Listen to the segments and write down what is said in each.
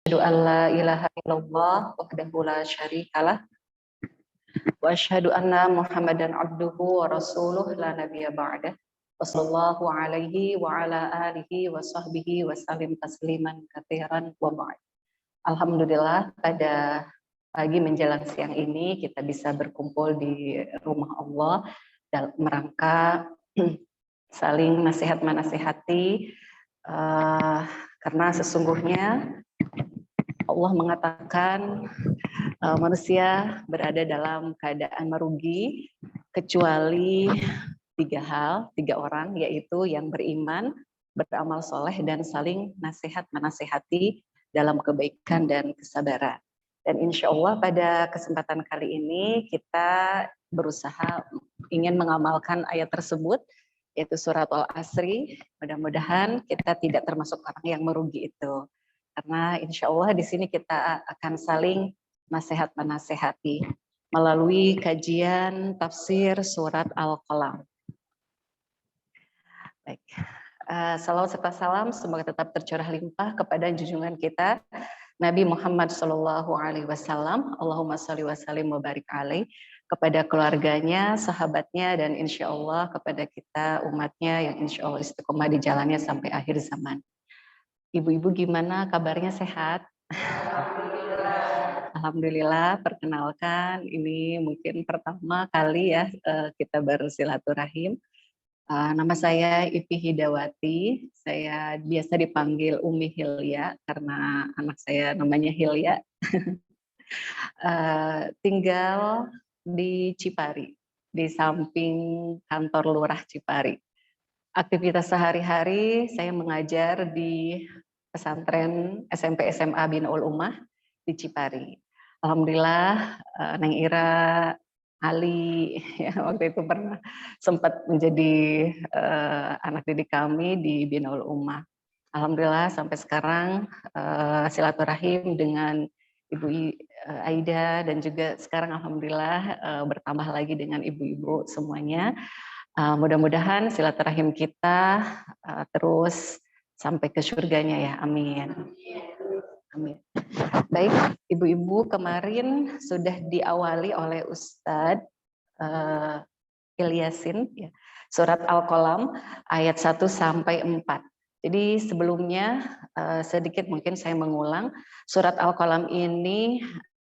Asyhadu an la ilaha illallah wahdahu la syarikalah wa asyhadu anna Muhammadan abduhu wa rasuluh la nabiyya ba'dah. Wassallallahu alaihi wa ala alihi wa sahbihi wa sallim tasliman katsiran wa ba'd. Alhamdulillah pada pagi menjelang siang ini kita bisa berkumpul di rumah Allah dalam rangka saling nasihat menasihati karena sesungguhnya Allah mengatakan manusia berada dalam keadaan merugi kecuali tiga orang, yaitu yang beriman, beramal soleh, dan saling nasihat menasihati dalam kebaikan dan kesabaran. Dan insya Allah pada kesempatan kali ini kita berusaha ingin mengamalkan ayat tersebut, yaitu surat Al-Asri. Mudah-mudahan kita tidak termasuk orang yang merugi itu. Karena insya Allah di sini kita akan saling nasihat menasehati melalui kajian tafsir surat Al-Qalam. Baik, salawat serta salam semoga tetap tercurah limpah kepada junjungan kita Nabi Muhammad SAW. Allahumma sholli wa sallim wa barik alaih, kepada keluarganya, sahabatnya, dan insya Allah kepada kita umatnya yang insya Allah istiqomah di jalannya sampai akhir zaman. Ibu-ibu gimana kabarnya, sehat? Alhamdulillah, perkenalkan ini mungkin pertama kali ya kita bersilaturahim. Nama saya Ipi Hidawati, saya biasa dipanggil Umi Hilya karena anak saya namanya Hilya. Tinggal di Cipari, di samping kantor Lurah Cipari. Aktivitas sehari-hari saya mengajar di pesantren SMP SMA Binaul Ummah di Cipari. Alhamdulillah Neng Ira, Ali ya, waktu itu pernah sempat menjadi anak didik kami di Binaul Ummah. Alhamdulillah sampai sekarang silaturahim dengan Ibu Aida, dan juga sekarang alhamdulillah bertambah lagi dengan ibu-ibu semuanya. Mudah-mudahan silaturahim kita terus sampai ke surganya ya, amin. Amin. Baik, ibu-ibu, kemarin sudah diawali oleh Ustadz Ilyasin ya, surat Al-Qalam ayat 1 sampai 4. Jadi sebelumnya sedikit mungkin saya mengulang, surat Al-Qalam ini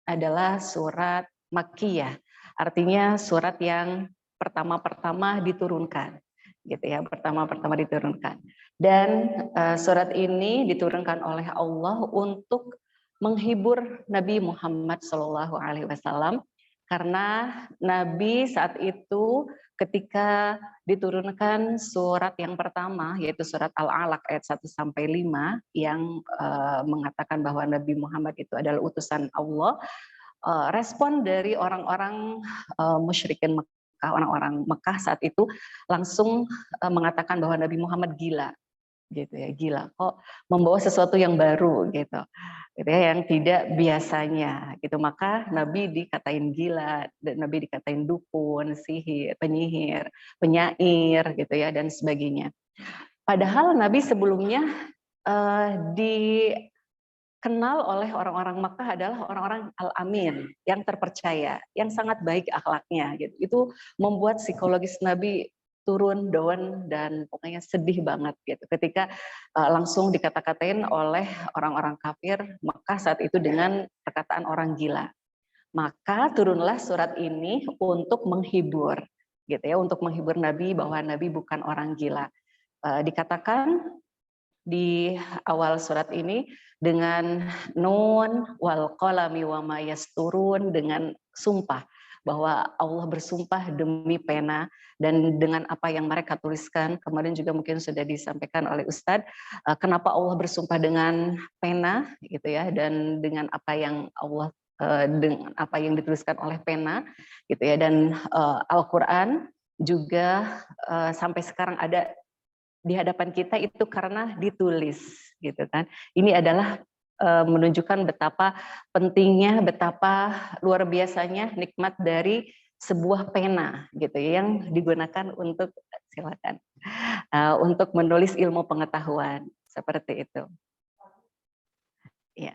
adalah surat Makkiyah, artinya surat yang pertama-pertama diturunkan, gitu ya, pertama-pertama diturunkan. Dan surat ini diturunkan oleh Allah untuk menghibur Nabi Muhammad SAW, karena Nabi saat itu ketika diturunkan surat yang pertama, yaitu surat Al-Alaq ayat 1 sampai 5 yang mengatakan bahwa Nabi Muhammad itu adalah utusan Allah, respon dari orang-orang musyrikin Mekah, orang-orang Mekah saat itu langsung mengatakan bahwa Nabi Muhammad gila, gitu ya, gila kok membawa sesuatu yang baru gitu ya, yang tidak biasanya gitu. Maka Nabi dikatain gila, dan Nabi dikatain dukun, sihir, penyihir, penyair gitu ya, dan sebagainya. Padahal Nabi sebelumnya dikenal oleh orang-orang Makkah adalah orang-orang al-amin, yang terpercaya, yang sangat baik akhlaknya gitu. Itu membuat psikologis Nabi turun down dan pokoknya sedih banget gitu ketika langsung dikata-katain oleh orang-orang kafir Makkah saat itu dengan perkataan orang gila. Maka turunlah surat ini untuk menghibur gitu ya, untuk menghibur Nabi bahwa Nabi bukan orang gila. Dikatakan di awal surat ini dengan nun wal qalami wa ma yasturun, dengan sumpah bahwa Allah bersumpah demi pena dan dengan apa yang mereka tuliskan. Kemarin juga mungkin sudah disampaikan oleh Ustadz kenapa Allah bersumpah dengan pena gitu ya, dan dengan apa yang Allah dengan apa yang dituliskan oleh pena gitu ya. Dan Al-Qur'an juga sampai sekarang ada di hadapan kita itu karena ditulis gitu kan. Ini adalah menunjukkan betapa pentingnya, betapa luar biasanya nikmat dari sebuah pena gitu yang digunakan untuk, silakan, untuk menulis ilmu pengetahuan seperti itu. Ya.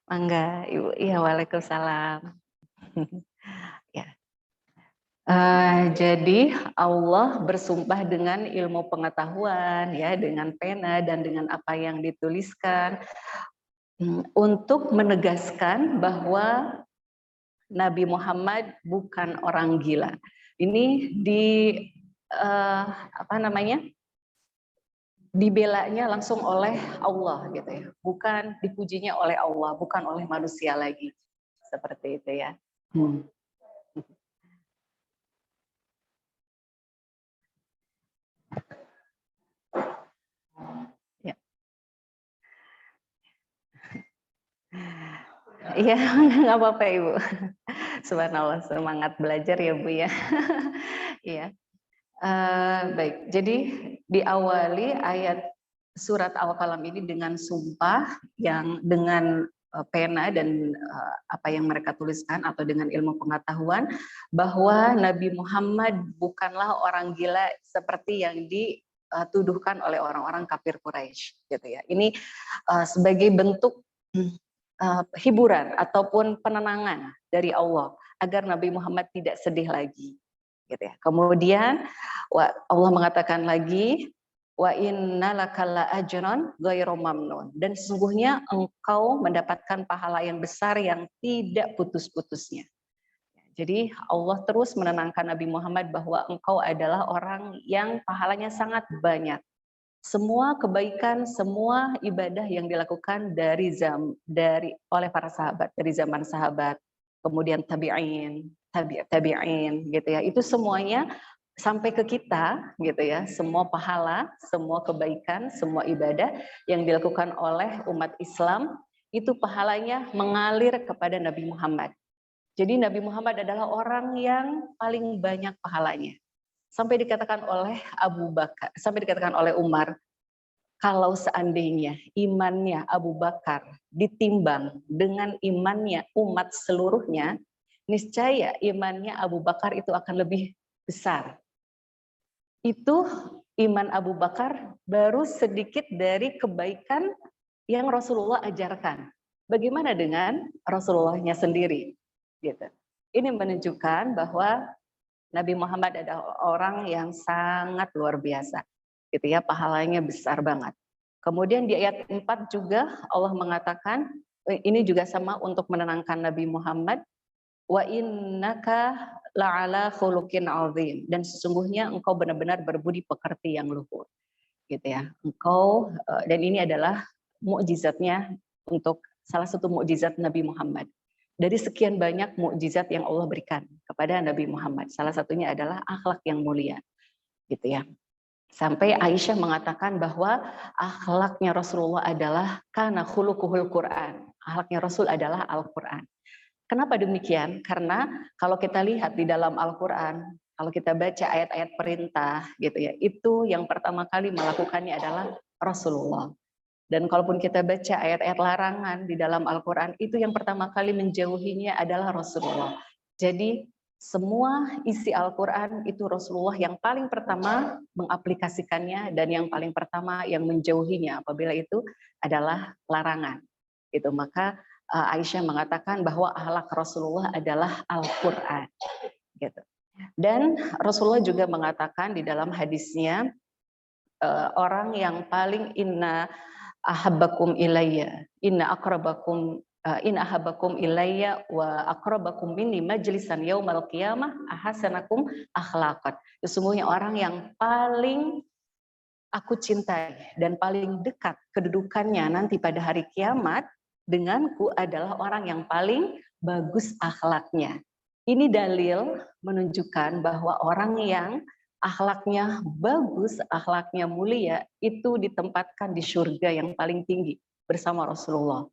Mangga Ibu. Iya, waalaikumsalam. Ya. Jadi Allah bersumpah dengan ilmu pengetahuan, ya, dengan pena dan dengan apa yang dituliskan, untuk menegaskan bahwa Nabi Muhammad bukan orang gila. Ini apa namanya? Dibelanya langsung oleh Allah gitu ya, bukan dipujinya oleh Allah, bukan oleh manusia lagi, seperti itu ya. Hmm. Ya. Iya, nggak apa-apa Ibu. Subhanallah, semangat belajar ya Bu ya. Iya. Baik, jadi diawali ayat surat Al-Qalam ini dengan sumpah yang dengan pena dan apa yang mereka tuliskan atau dengan ilmu pengetahuan bahwa Nabi Muhammad bukanlah orang gila seperti yang dituduhkan oleh orang-orang kafir Quraisy, gitu ya. Ini sebagai bentuk hiburan ataupun penenangan dari Allah agar Nabi Muhammad tidak sedih lagi, gitu ya. Kemudian Allah mengatakan lagi, wa inna lakalla ajran ghairu mamnun, dan sesungguhnya engkau mendapatkan pahala yang besar yang tidak putus-putusnya. Jadi Allah terus menenangkan Nabi Muhammad bahwa engkau adalah orang yang pahalanya sangat banyak. Semua kebaikan, semua ibadah yang dilakukan oleh para sahabat, dari zaman sahabat, kemudian tabi'in gitu ya. Itu semuanya sampai ke kita gitu ya. Semua pahala, semua kebaikan, semua ibadah yang dilakukan oleh umat Islam itu pahalanya mengalir kepada Nabi Muhammad. Jadi Nabi Muhammad adalah orang yang paling banyak pahalanya. Sampai dikatakan oleh Abu Bakar, sampai dikatakan oleh Umar, kalau seandainya imannya Abu Bakar ditimbang dengan imannya umat seluruhnya, niscaya imannya Abu Bakar itu akan lebih besar. Itu iman Abu Bakar baru sedikit dari kebaikan yang Rasulullah ajarkan. Bagaimana dengan Rasulullahnya sendiri? Gitu. Ini menunjukkan bahwa Nabi Muhammad adalah orang yang sangat luar biasa. Gitu ya, pahalanya besar banget. Kemudian di ayat 4 juga Allah mengatakan, ini juga sama untuk menenangkan Nabi Muhammad, wa innaka la'ala khuluqin azim, dan sesungguhnya engkau benar-benar berbudi pekerti yang luhur. Gitu ya. Engkau dan ini adalah mukjizatnya, untuk salah satu mukjizat Nabi Muhammad. Dari sekian banyak mukjizat yang Allah berikan kepada Nabi Muhammad, salah satunya adalah akhlak yang mulia, gitu ya. Sampai Aisyah mengatakan bahwa akhlaknya Rasulullah adalah kana khuluquhul Quran. Akhlaknya Rasul adalah Al-Quran. Kenapa demikian? Karena kalau kita lihat di dalam Al-Quran, kalau kita baca ayat-ayat perintah gitu ya, itu yang pertama kali melakukannya adalah Rasulullah. Dan kalaupun kita baca ayat-ayat larangan di dalam Al-Quran, itu yang pertama kali menjauhinya adalah Rasulullah. Jadi semua isi Al-Quran itu Rasulullah yang paling pertama mengaplikasikannya, dan yang paling pertama yang menjauhinya apabila itu adalah larangan. Itu maka Aisyah mengatakan bahwa akhlak Rasulullah adalah Al-Quran. Gitu. Dan Rasulullah juga mengatakan di dalam hadisnya, orang yang paling inna ahabbakum ilayya wa aqrabakum minni majlisan yaumal qiyamah ahsanakum akhlaqan. Sesungguhnya orang yang paling aku cintai dan paling dekat kedudukannya nanti pada hari kiamat denganku adalah orang yang paling bagus akhlaknya. Ini dalil menunjukkan bahwa orang yang akhlaknya bagus, akhlaknya mulia, itu ditempatkan di surga yang paling tinggi bersama Rasulullah.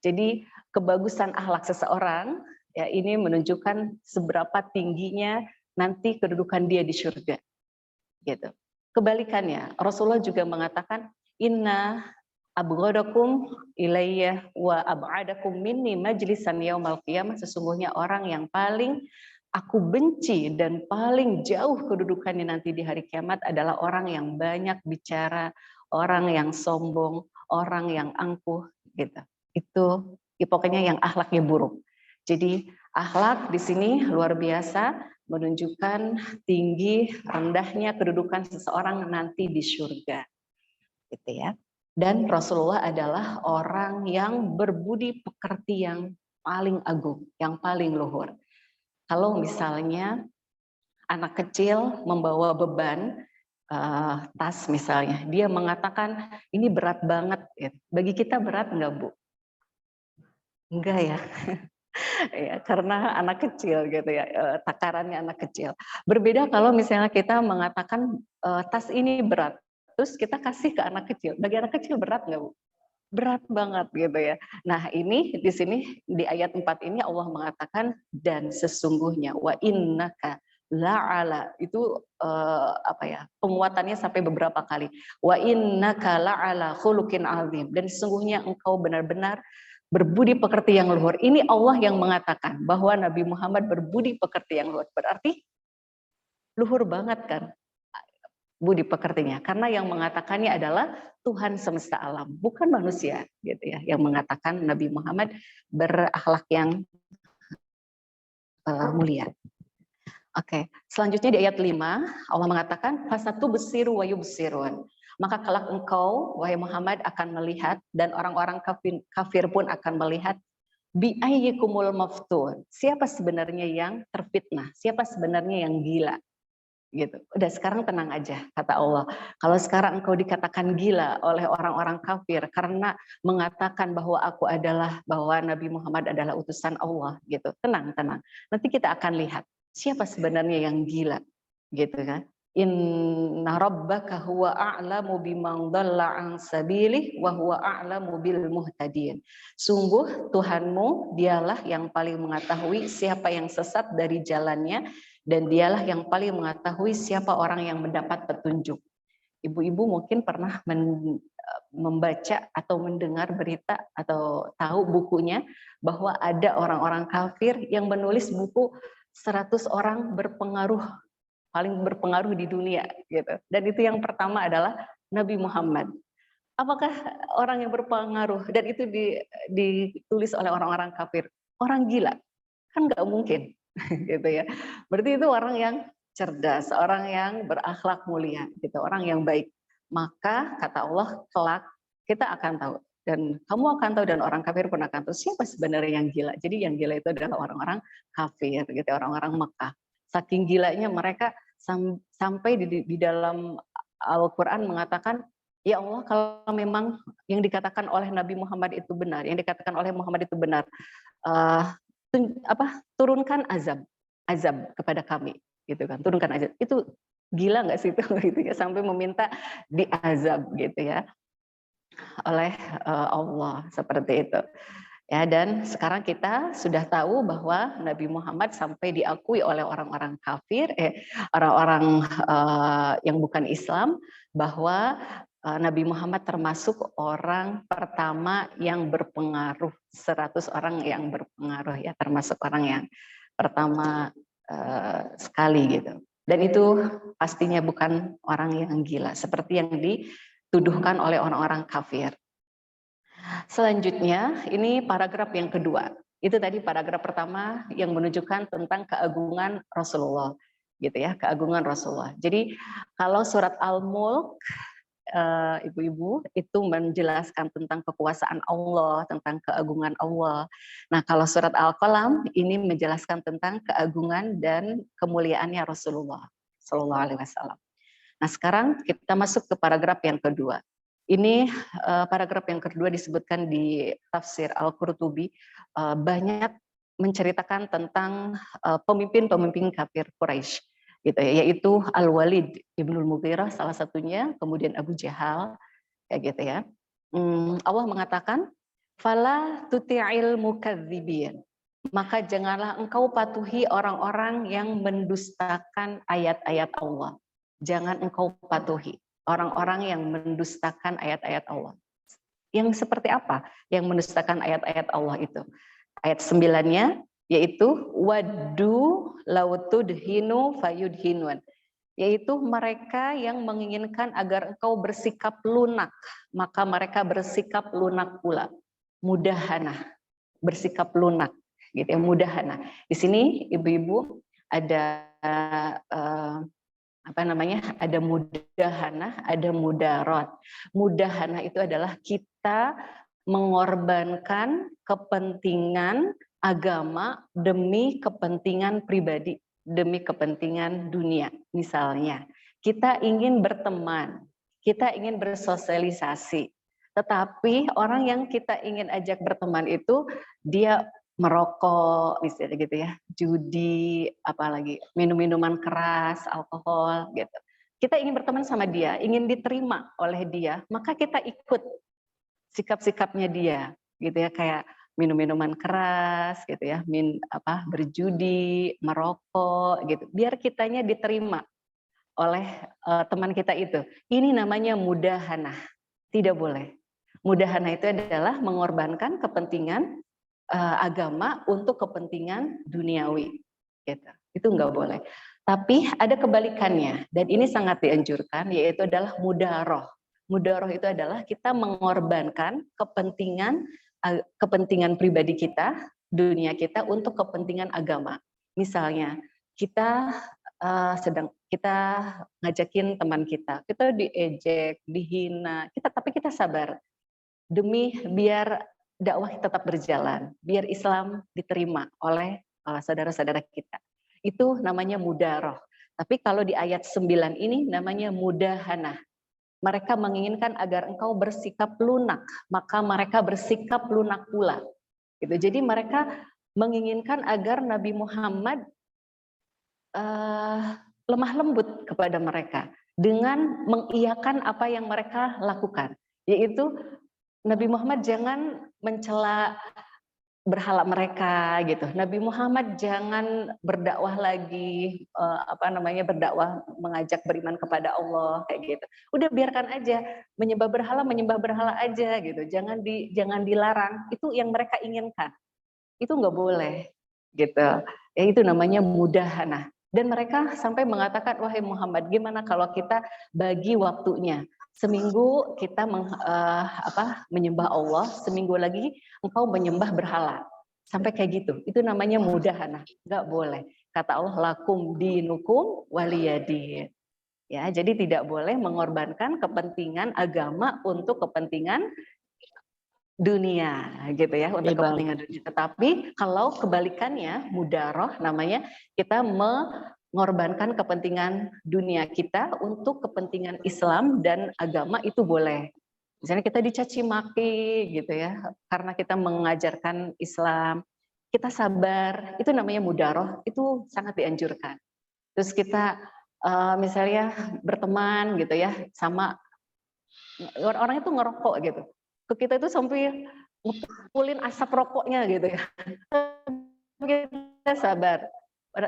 Jadi kebagusan akhlak seseorang ya ini menunjukkan seberapa tingginya nanti kedudukan dia di surga. Gitu. Kebalikannya, Rasulullah juga mengatakan, inna abghadakum ilayya wa ab'adakum minni majlisan yaumal qiyamah, sesungguhnya orang yang paling aku benci dan paling jauh kedudukannya nanti di hari kiamat adalah orang yang banyak bicara, orang yang sombong, orang yang angkuh gitu. Itu pokoknya yang akhlaknya buruk. Jadi akhlak di sini luar biasa menunjukkan tinggi rendahnya kedudukan seseorang nanti di surga, gitu ya. Dan Rasulullah adalah orang yang berbudi pekerti yang paling agung, yang paling luhur. Kalau misalnya anak kecil membawa beban tas misalnya, dia mengatakan ini berat banget. Bagi kita berat nggak, Bu? Enggak ya. Ya, karena anak kecil gitu ya, takarannya anak kecil. Berbeda kalau misalnya kita mengatakan tas ini berat, terus kita kasih ke anak kecil. Bagi anak kecil berat nggak, Bu? Berat banget gitu ya. Nah ini di sini di ayat 4 ini Allah mengatakan dan sesungguhnya wa innaka la'ala itu apa ya, penguatannya sampai beberapa kali. Wa innaka la'ala khuluqin azim, dan sesungguhnya engkau benar-benar berbudi pekerti yang luhur. Ini Allah yang mengatakan bahwa Nabi Muhammad berbudi pekerti yang luhur. Berarti luhur banget kan budi pekertinya, karena yang mengatakannya adalah Tuhan semesta alam, bukan manusia gitu ya, yang mengatakan Nabi Muhammad berakhlak yang mulia. Oke, selanjutnya di ayat 5 Allah mengatakan fasatu besiru wa yubsirun. Maka kelak engkau wahai Muhammad akan melihat dan orang-orang kafir pun akan melihat bi ayyikumul maftun. Siapa sebenarnya yang terfitnah? Siapa sebenarnya yang gila? Gitu. Udah sekarang tenang aja kata Allah. Kalau sekarang engkau dikatakan gila oleh orang-orang kafir karena mengatakan bahwa bahwa Nabi Muhammad adalah utusan Allah gitu. Tenang, tenang. Nanti kita akan lihat siapa sebenarnya yang gila gitu kan. Inna rabbaka huwa a'lamu biman dhalla an sabilih wa huwa a'lamu bil muhtadin. Sungguh Tuhanmu dialah yang paling mengetahui siapa yang sesat dari jalannya, dan dialah yang paling mengetahui siapa orang yang mendapat petunjuk. Ibu-ibu mungkin pernah membaca atau mendengar berita atau tahu bukunya bahwa ada orang-orang kafir yang menulis buku 100 orang paling berpengaruh di dunia gitu. Dan itu yang pertama adalah Nabi Muhammad. Apakah orang yang berpengaruh dan itu ditulis oleh orang-orang kafir? Orang gila? Kan nggak mungkin. Gitu ya. Berarti itu orang yang cerdas, orang yang berakhlak mulia, gitu, orang yang baik. Maka kata Allah kelak kita akan tahu dan kamu akan tahu dan orang kafir pun akan tahu siapa sebenarnya yang gila. Jadi yang gila itu adalah orang-orang kafir, gitu, orang-orang Mekah. Saking gilanya mereka sampai di dalam Al-Quran mengatakan, ya Allah kalau memang yang dikatakan oleh Nabi Muhammad itu benar, yang dikatakan oleh Muhammad itu benar, turunkan azab kepada kami gitu kan, turunkan azab. Itu gila nggak sih itu gitu ya, sampai meminta diazab gitu ya oleh Allah seperti itu ya. Dan sekarang kita sudah tahu bahwa Nabi Muhammad sampai diakui oleh orang-orang kafir, orang-orang yang bukan Islam, bahwa Nabi Muhammad termasuk orang pertama yang berpengaruh, 100 orang yang berpengaruh ya, termasuk orang yang pertama sekali gitu. Dan itu pastinya bukan orang yang gila seperti yang dituduhkan oleh orang-orang kafir. Selanjutnya ini paragraf yang kedua. Itu tadi paragraf pertama yang menunjukkan tentang keagungan Rasulullah gitu ya, keagungan Rasulullah. Jadi kalau surat Al-Mulk ibu-ibu itu menjelaskan tentang kekuasaan Allah, tentang keagungan Allah. Nah, kalau surat Al-Qalam ini menjelaskan tentang keagungan dan kemuliaannya Rasulullah Shallallahu Alaihi Wasallam. Nah, sekarang kita masuk ke paragraf yang kedua. Ini paragraf yang kedua disebutkan di tafsir Al-Qurtubi, banyak menceritakan tentang pemimpin-pemimpin kafir Quraisy gitu ya, yaitu Al-Walid Ibnul Mughirah salah satunya, kemudian Abu Jahal kayak gitu ya. Allah mengatakan fala tuti'il mukadzibin, maka janganlah engkau patuhi orang-orang yang mendustakan ayat-ayat Allah. Jangan engkau patuhi orang-orang yang mendustakan ayat-ayat Allah. Yang seperti apa yang mendustakan ayat-ayat Allah itu? Ayat 9-nya yaitu waddu lautudhinu fayudhinun, yaitu mereka yang menginginkan agar engkau bersikap lunak, maka mereka bersikap lunak pula. Mudahana, bersikap lunak, gitu ya, mudahana. Di sini ibu-ibu ada apa namanya? Ada mudahana, ada mudarot. Mudahana itu adalah kita mengorbankan kepentingan agama demi kepentingan pribadi, demi kepentingan dunia. Misalnya, kita ingin berteman, kita ingin bersosialisasi, tetapi orang yang kita ingin ajak berteman itu dia merokok, misalnya gitu ya, judi, apalagi minum-minuman keras, alkohol, gitu. Kita ingin berteman sama dia, ingin diterima oleh dia, maka kita ikut sikap-sikapnya dia, gitu ya, kayak minum minuman keras, gitu ya, berjudi, merokok, gitu. Biar kitanya diterima oleh teman kita itu. Ini namanya mudahana, tidak boleh. Mudahana itu adalah mengorbankan kepentingan agama untuk kepentingan duniawi, gitu. Itu nggak boleh. Tapi ada kebalikannya, dan ini sangat dianjurkan, yaitu adalah mudaroh. Mudaroh itu adalah kita mengorbankan kepentingan pribadi kita, dunia kita untuk kepentingan agama. Misalnya kita kita ngajakin teman kita diejek, dihina, tapi kita sabar demi biar dakwah tetap berjalan, biar Islam diterima oleh saudara-saudara kita. Itu namanya mudaroh. Tapi kalau di ayat 9 ini namanya mudahana. Mereka menginginkan agar engkau bersikap lunak, maka mereka bersikap lunak pula. Gitu. Jadi mereka menginginkan agar Nabi Muhammad lemah lembut kepada mereka dengan mengiyakan apa yang mereka lakukan, yaitu Nabi Muhammad jangan mencela berhala mereka gitu. Nabi Muhammad jangan berdakwah lagi berdakwah mengajak beriman kepada Allah kayak gitu. Udah biarkan aja menyembah berhala aja gitu. Jangan dilarang. Itu yang mereka inginkan. Itu nggak boleh gitu. Ya itu namanya mudahana. Dan mereka sampai mengatakan, wahai Muhammad, gimana kalau kita bagi waktunya? Seminggu kita menyembah Allah, seminggu lagi engkau menyembah berhala. Sampai kayak gitu. Itu namanya mudahana. Nggak boleh. Kata Allah, lakum dinukum waliyadin. Ya, jadi tidak boleh mengorbankan kepentingan agama untuk kepentingan dunia, gitu ya, untuk kepentingan dunia. Tetapi kalau kebalikannya, mudaroh namanya, kita mengorbankan kepentingan dunia kita untuk kepentingan Islam dan agama, itu boleh. Misalnya kita dicaci maki gitu ya, karena kita mengajarkan Islam, kita sabar, itu namanya mudaroh, itu sangat dianjurkan. Terus kita misalnya berteman gitu ya, sama orang itu ngerokok gitu, ke kita itu sampai ngepulin asap rokoknya gitu ya. Kita sabar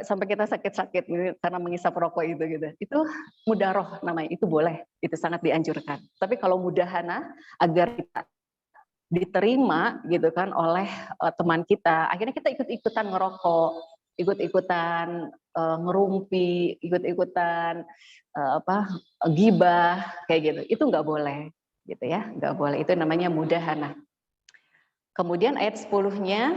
sampai kita sakit-sakit karena mengisap rokok itu gitu. Itu mudaroh namanya, itu boleh, itu sangat dianjurkan. Tapi kalau mudahana agar kita diterima gitu kan oleh teman kita, akhirnya kita ikut-ikutan ngerokok, ikut-ikutan ngerumpi, ikut-ikutan gibah kayak gitu. Itu nggak boleh gitu ya, nggak boleh. Itu namanya mudahana. Kemudian ayat 10-nya,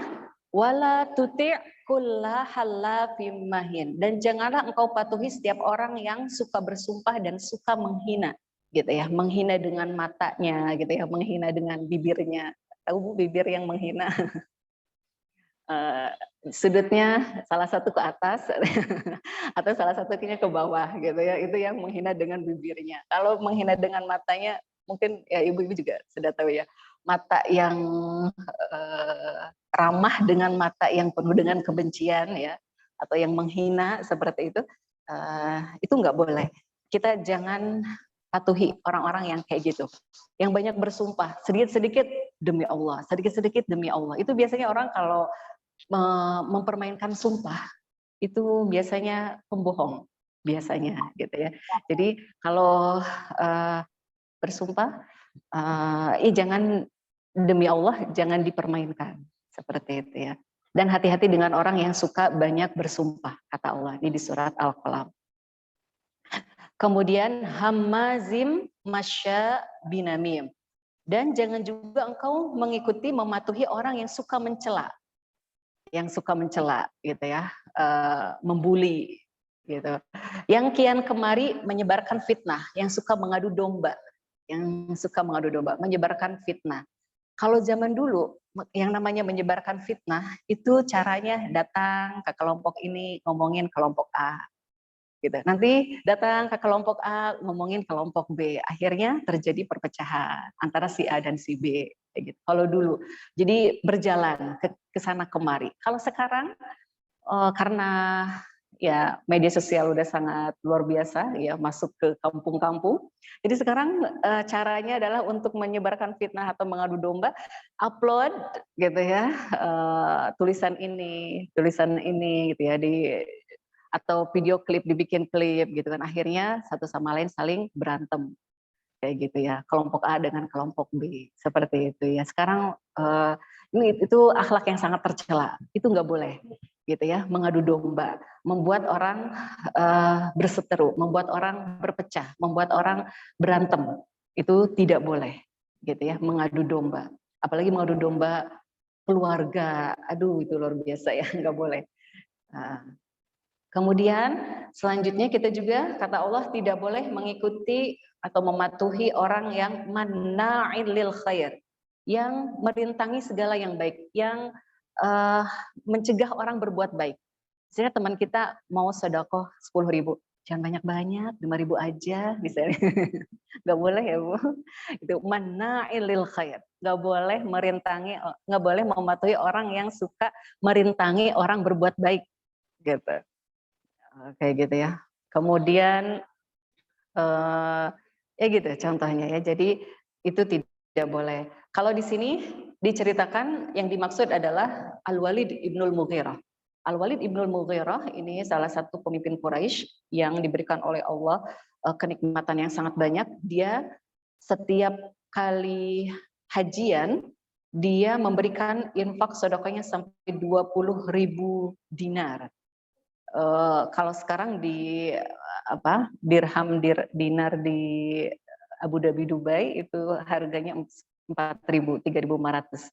wala tuti' kulla halafim mahin, dan janganlah engkau patuhi setiap orang yang suka bersumpah dan suka menghina, gitu ya, menghina dengan matanya, gitu ya, menghina dengan bibirnya. Tahu Bu, bibir yang menghina? Sudutnya salah satu ke atas atau salah satunya ke bawah, gitu ya, itu yang menghina dengan bibirnya. Kalau menghina dengan matanya, mungkin ya ibu-ibu juga sudah tahu ya, mata yang ramah dengan mata yang penuh dengan kebencian ya, atau yang menghina seperti itu nggak boleh. Kita jangan patuhi orang-orang yang kayak gitu, yang banyak bersumpah sedikit-sedikit demi Allah, sedikit-sedikit demi Allah. Itu biasanya orang kalau mempermainkan sumpah itu biasanya pembohong, biasanya gitu ya. Jadi kalau bersumpah, jangan demi Allah, jangan dipermainkan seperti itu ya. Dan hati-hati dengan orang yang suka banyak bersumpah, kata Allah ini di surat Al-Qalam. Kemudian hamazim masya binamim. Dan jangan juga engkau mengikuti, mematuhi orang yang suka mencela, gitu ya, membuli, gitu. Yang kian kemari menyebarkan fitnah, yang suka mengadu domba, menyebarkan fitnah. Kalau zaman dulu, yang namanya menyebarkan fitnah, itu caranya datang ke kelompok ini, ngomongin kelompok A. Gitu. Nanti datang ke kelompok A, ngomongin kelompok B. Akhirnya terjadi perpecahan antara si A dan si B. Gitu. Kalau dulu. Jadi berjalan ke sana kemari. Kalau sekarang, karena ya media sosial udah sangat luar biasa ya, masuk ke kampung-kampung. Jadi sekarang caranya adalah untuk menyebarkan fitnah atau mengadu domba, upload gitu ya, tulisan ini gitu ya, atau video klip, dibikin klip gitu kan, akhirnya satu sama lain saling berantem kayak gitu ya, kelompok A dengan kelompok B, seperti itu ya. Sekarang itu akhlak yang sangat tercela, itu nggak boleh gitu ya, mengadu domba, membuat orang berseteru, membuat orang berpecah, membuat orang berantem, itu tidak boleh gitu ya, mengadu domba, apalagi mengadu domba keluarga, aduh itu luar biasa ya, nggak boleh. Kemudian selanjutnya kita juga, kata Allah, tidak boleh mengikuti atau mematuhi orang yang manna'il lil khair, yang merintangi segala yang baik, yang mencegah orang berbuat baik. Misalnya teman kita mau sedekah 10.000, jangan banyak-banyak, 5.000 aja misalnya. Nggak boleh ya Bu. Itu manna'il lil khair. Nggak boleh merintangi, nggak boleh mematuhi orang yang suka merintangi orang berbuat baik. Gitu. Kayak gitu ya. Kemudian ya gitu contohnya ya. Jadi itu tidak boleh. Kalau di sini diceritakan yang dimaksud adalah Al-Walid ibnul Mughirah. Al-Walid ibnul Mughirah ini salah satu pemimpin Quraisy yang diberikan oleh Allah kenikmatan yang sangat banyak. Dia setiap kali hajian dia memberikan infak sedekahnya sampai 20.000 dinar. Kalau sekarang di dinar di Abu Dhabi Dubai itu harganya 4.000, 3.500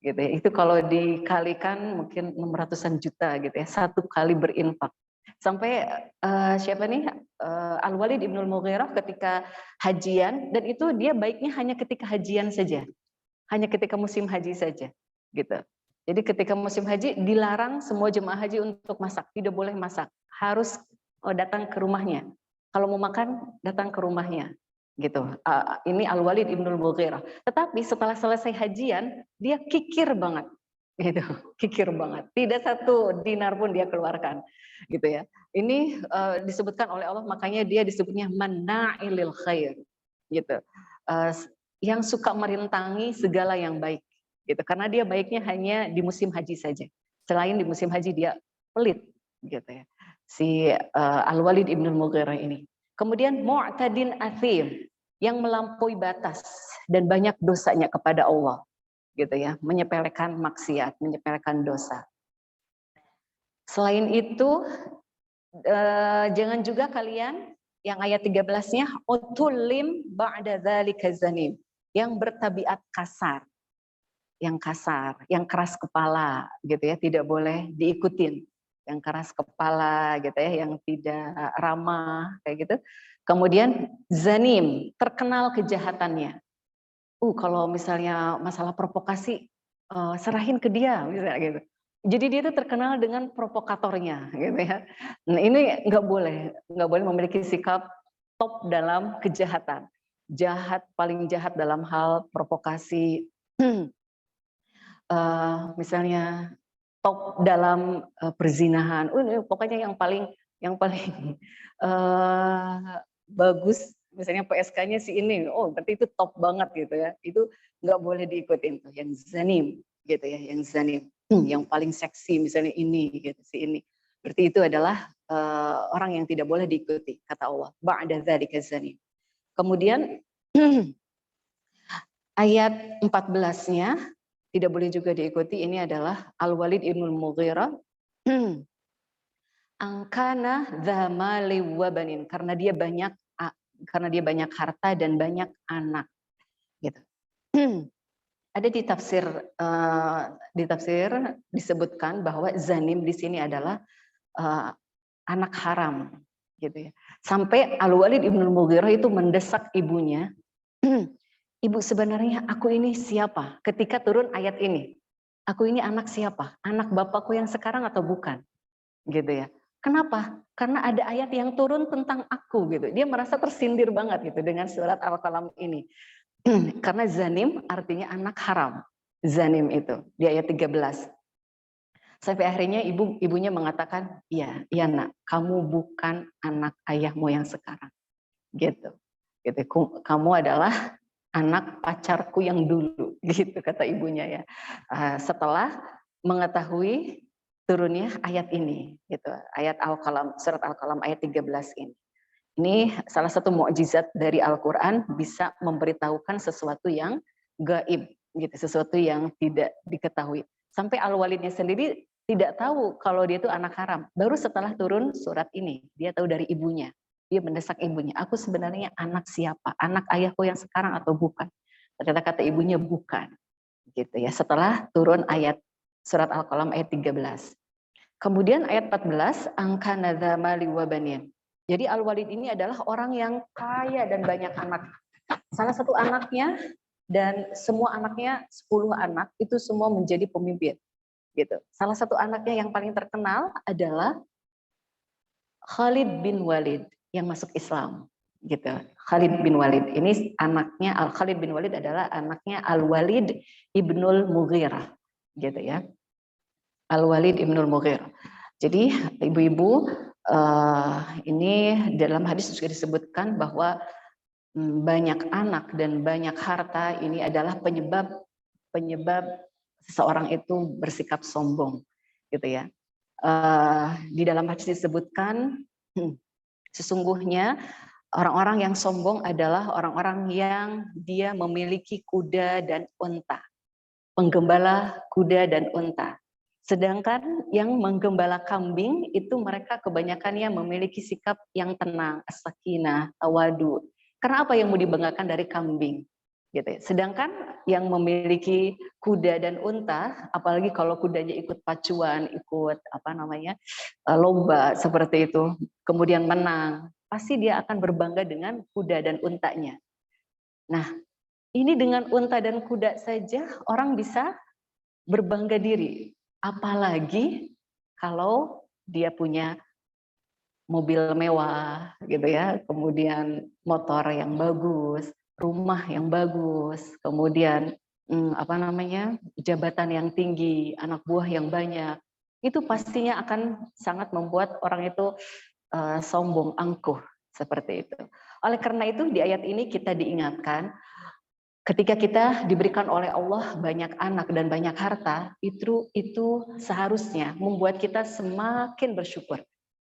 gitu ya. Itu kalau dikalikan mungkin 600-an juta gitu ya, satu kali berinfak. Sampai siapa nih, Al-Walid ibnul Mughirah ketika hajian, dan itu dia baiknya hanya ketika hajian saja, hanya ketika musim haji saja gitu. Jadi ketika musim haji dilarang semua jemaah haji untuk masak, tidak boleh masak, harus datang ke rumahnya. Kalau mau makan datang ke rumahnya, gitu. Ini Al-Walid ibnul Mughirah. Tetapi setelah selesai hajian dia kikir banget, gitu, kikir banget. Tidak satu dinar pun dia keluarkan, gitu ya. Ini disebutkan oleh Allah, makanya dia disebutnya manna'ilil khair, gitu. Yang suka merintangi segala yang baik. Gitu, karena dia baiknya hanya di musim haji saja. Selain di musim haji dia pelit, gitu ya. Si Al-Walid ibnul Mughirah ini. Kemudian mu'tadin athim, yang melampaui batas dan banyak dosanya kepada Allah, gitu ya, menyepelekan maksiat, menyepelekan dosa. Selain itu jangan juga kalian yang ayat 13-nya utulim ba'da dzalika zanim, yang bertabiat kasar, yang keras kepala gitu ya, tidak boleh diikutin. Yang keras kepala gitu ya, yang tidak ramah kayak gitu. Kemudian zanim, terkenal kejahatannya. Kalau misalnya masalah provokasi, serahin ke dia misalnya gitu. Jadi dia itu terkenal dengan provokatornya gitu ya. Nah, ini nggak boleh memiliki sikap top dalam kejahatan. Paling jahat dalam hal provokasi. Misalnya top dalam perzinahan, pokoknya yang paling bagus, misalnya PSK-nya si ini, berarti itu top banget gitu ya, itu nggak boleh diikutin tuh, yang zanim gitu ya, yang zanim, yang paling seksi misalnya ini gitu, si ini, berarti itu adalah orang yang tidak boleh diikuti, kata Allah, ba'da dzalika zanim. Kemudian ayat 14-nya tidak boleh juga diikuti, ini adalah Al-Walid ibnul Mughirah angkana dzamali wa banin, karena dia banyak harta dan banyak anak gitu. Ada di tafsir disebutkan bahwa zanim di sini adalah anak haram, gitu ya. Sampai Al-Walid ibn Mughirah itu mendesak ibunya, ibu sebenarnya aku ini siapa? Ketika turun ayat ini, aku ini anak siapa? Anak bapakku yang sekarang atau bukan? Gitu ya. Kenapa? Karena ada ayat yang turun tentang aku gitu. Dia merasa tersindir banget gitu dengan surat Al-Qalam ini. Karena zanim artinya anak haram. Zanim itu di ayat 13. Sampai akhirnya ibunya mengatakan, iya, iya nak, kamu bukan anak ayahmu yang sekarang. Gitu. Gitu. Kamu adalah anak pacarku yang dulu, gitu kata ibunya ya. Setelah mengetahui turunnya ayat ini, gitu. Ayat Al-Qalam, surat Al-Qalam ayat 13 ini. Ini salah satu mukjizat dari Al-Quran, bisa memberitahukan sesuatu yang gaib, gitu, sesuatu yang tidak diketahui. Sampai Al-Walidnya sendiri tidak tahu kalau dia itu anak haram. Baru setelah turun surat ini, dia tahu dari ibunya. Dia mendesak ibunya, aku sebenarnya anak siapa? Anak ayahku yang sekarang atau bukan? Ternyata kata ibunya bukan. Gitu ya. Setelah turun ayat surat Al-Qalam ayat 13. Kemudian ayat 14, angka nadza mali wa banin. Jadi Al-Walid ini adalah orang yang kaya dan banyak anak. Salah satu anaknya dan semua anaknya 10 anak itu semua menjadi pemimpin. Gitu. Salah satu anaknya yang paling terkenal adalah Khalid bin Walid yang masuk Islam. Gitu. Khalid bin Walid ini anaknya, Khalid bin Walid adalah anaknya Al-Walid ibnul Mughirah. Gitu ya. Al-Walid ibnul Mughirah. Jadi ibu-ibu, ini dalam hadis juga disebutkan bahwa banyak anak dan banyak harta ini adalah penyebab seseorang itu bersikap sombong, gitu ya. Di dalam hadis disebutkan sesungguhnya orang-orang yang sombong adalah orang-orang yang dia memiliki kuda dan unta, penggembala kuda dan unta. Sedangkan yang menggembala kambing itu mereka kebanyakannya memiliki sikap yang tenang, as-sakinah, tawadu. Karena apa yang mau dibanggakan dari kambing? Gitu. Sedangkan yang memiliki kuda dan unta, apalagi kalau kudanya ikut pacuan, ikut lomba seperti itu, kemudian menang, pasti dia akan berbangga dengan kuda dan untanya. Nah, ini dengan unta dan kuda saja orang bisa berbangga diri. Apalagi kalau dia punya mobil mewah gitu ya, kemudian motor yang bagus, rumah yang bagus, kemudian jabatan yang tinggi, anak buah yang banyak. Itu pastinya akan sangat membuat orang itu sombong, angkuh seperti itu. Oleh karena itu di ayat ini kita diingatkan, ketika kita diberikan oleh Allah banyak anak dan banyak harta, itu seharusnya membuat kita semakin bersyukur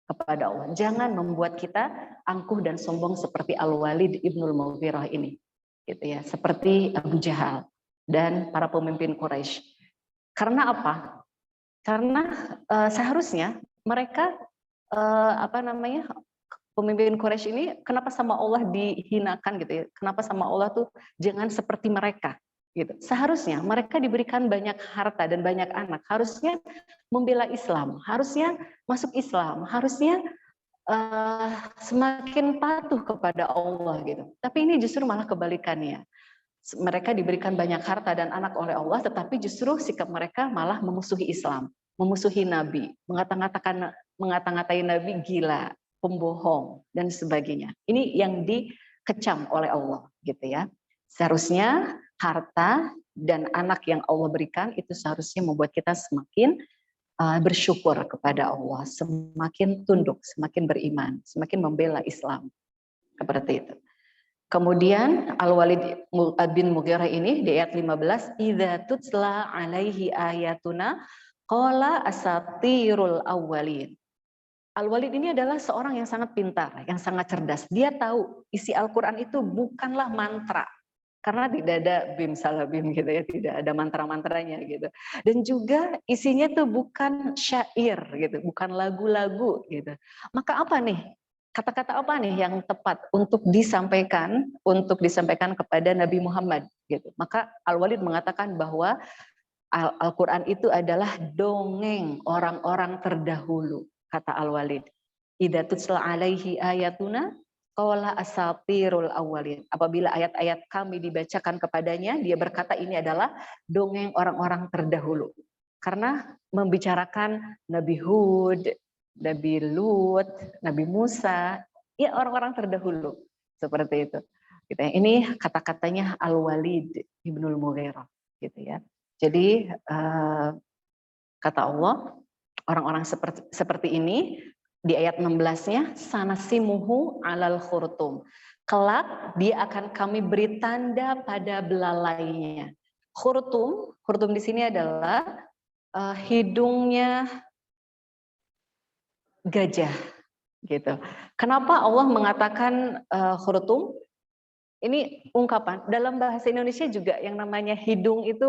kepada Allah. Jangan membuat kita angkuh dan sombong seperti Al-Walid ibnul Mughirah ini, gitu ya, seperti Abu Jahal dan para pemimpin Quraisy. Karena apa? Karena seharusnya mereka pemimpin Quraisy ini kenapa sama Allah dihinakan gitu ya? Kenapa sama Allah tuh jangan seperti mereka gitu. Seharusnya mereka diberikan banyak harta dan banyak anak, harusnya membela Islam, harusnya masuk Islam, harusnya semakin patuh kepada Allah gitu. Tapi ini justru malah kebalikannya. Mereka diberikan banyak harta dan anak oleh Allah, tetapi justru sikap mereka malah memusuhi Islam, memusuhi Nabi, mengata-ngatai Nabi gila, pembohong dan sebagainya. Ini yang dikecam oleh Allah gitu ya. Seharusnya harta dan anak yang Allah berikan itu seharusnya membuat kita semakin bersyukur kepada Allah, semakin tunduk, semakin beriman, semakin membela Islam. Seperti itu. Kemudian Al-Walid bin Mughirah ini di ayat 15, idza tutla alaihi ayatuna qala asatirul awwalin. Al-Walid ini adalah seorang yang sangat pintar, yang sangat cerdas. Dia tahu isi Al-Quran itu bukanlah mantra. Karena tidak ada bim salah bim gitu ya, tidak ada mantra-mantranya gitu. Dan juga isinya tuh bukan syair gitu, bukan lagu-lagu gitu. Maka apa nih? kata-kata apa nih yang tepat untuk disampaikan kepada Nabi Muhammad gitu. Maka Al-Walid mengatakan bahwa Al-Quran itu adalah dongeng orang-orang terdahulu, kata Al-Walid. Idza tutla alaihi ayatuna qala asatirul awwalin. Apabila ayat-ayat kami dibacakan kepadanya, dia berkata ini adalah dongeng orang-orang terdahulu. Karena membicarakan Nabi Hud, Nabi Lut, Nabi Musa, ya orang-orang terdahulu. Seperti itu. Gitu ya. Ini kata-katanya Al-Walid Ibnul Mughirah, gitu ya. Jadi kata Allah, orang-orang seperti ini di ayat 16-nya sanasimuhu alal khurtum. Kelak dia akan kami beri tanda pada belalainya. Khurtum di sini adalah hidungnya gajah, gitu. Kenapa Allah mengatakan khurtum? Ini ungkapan dalam bahasa Indonesia juga yang namanya hidung itu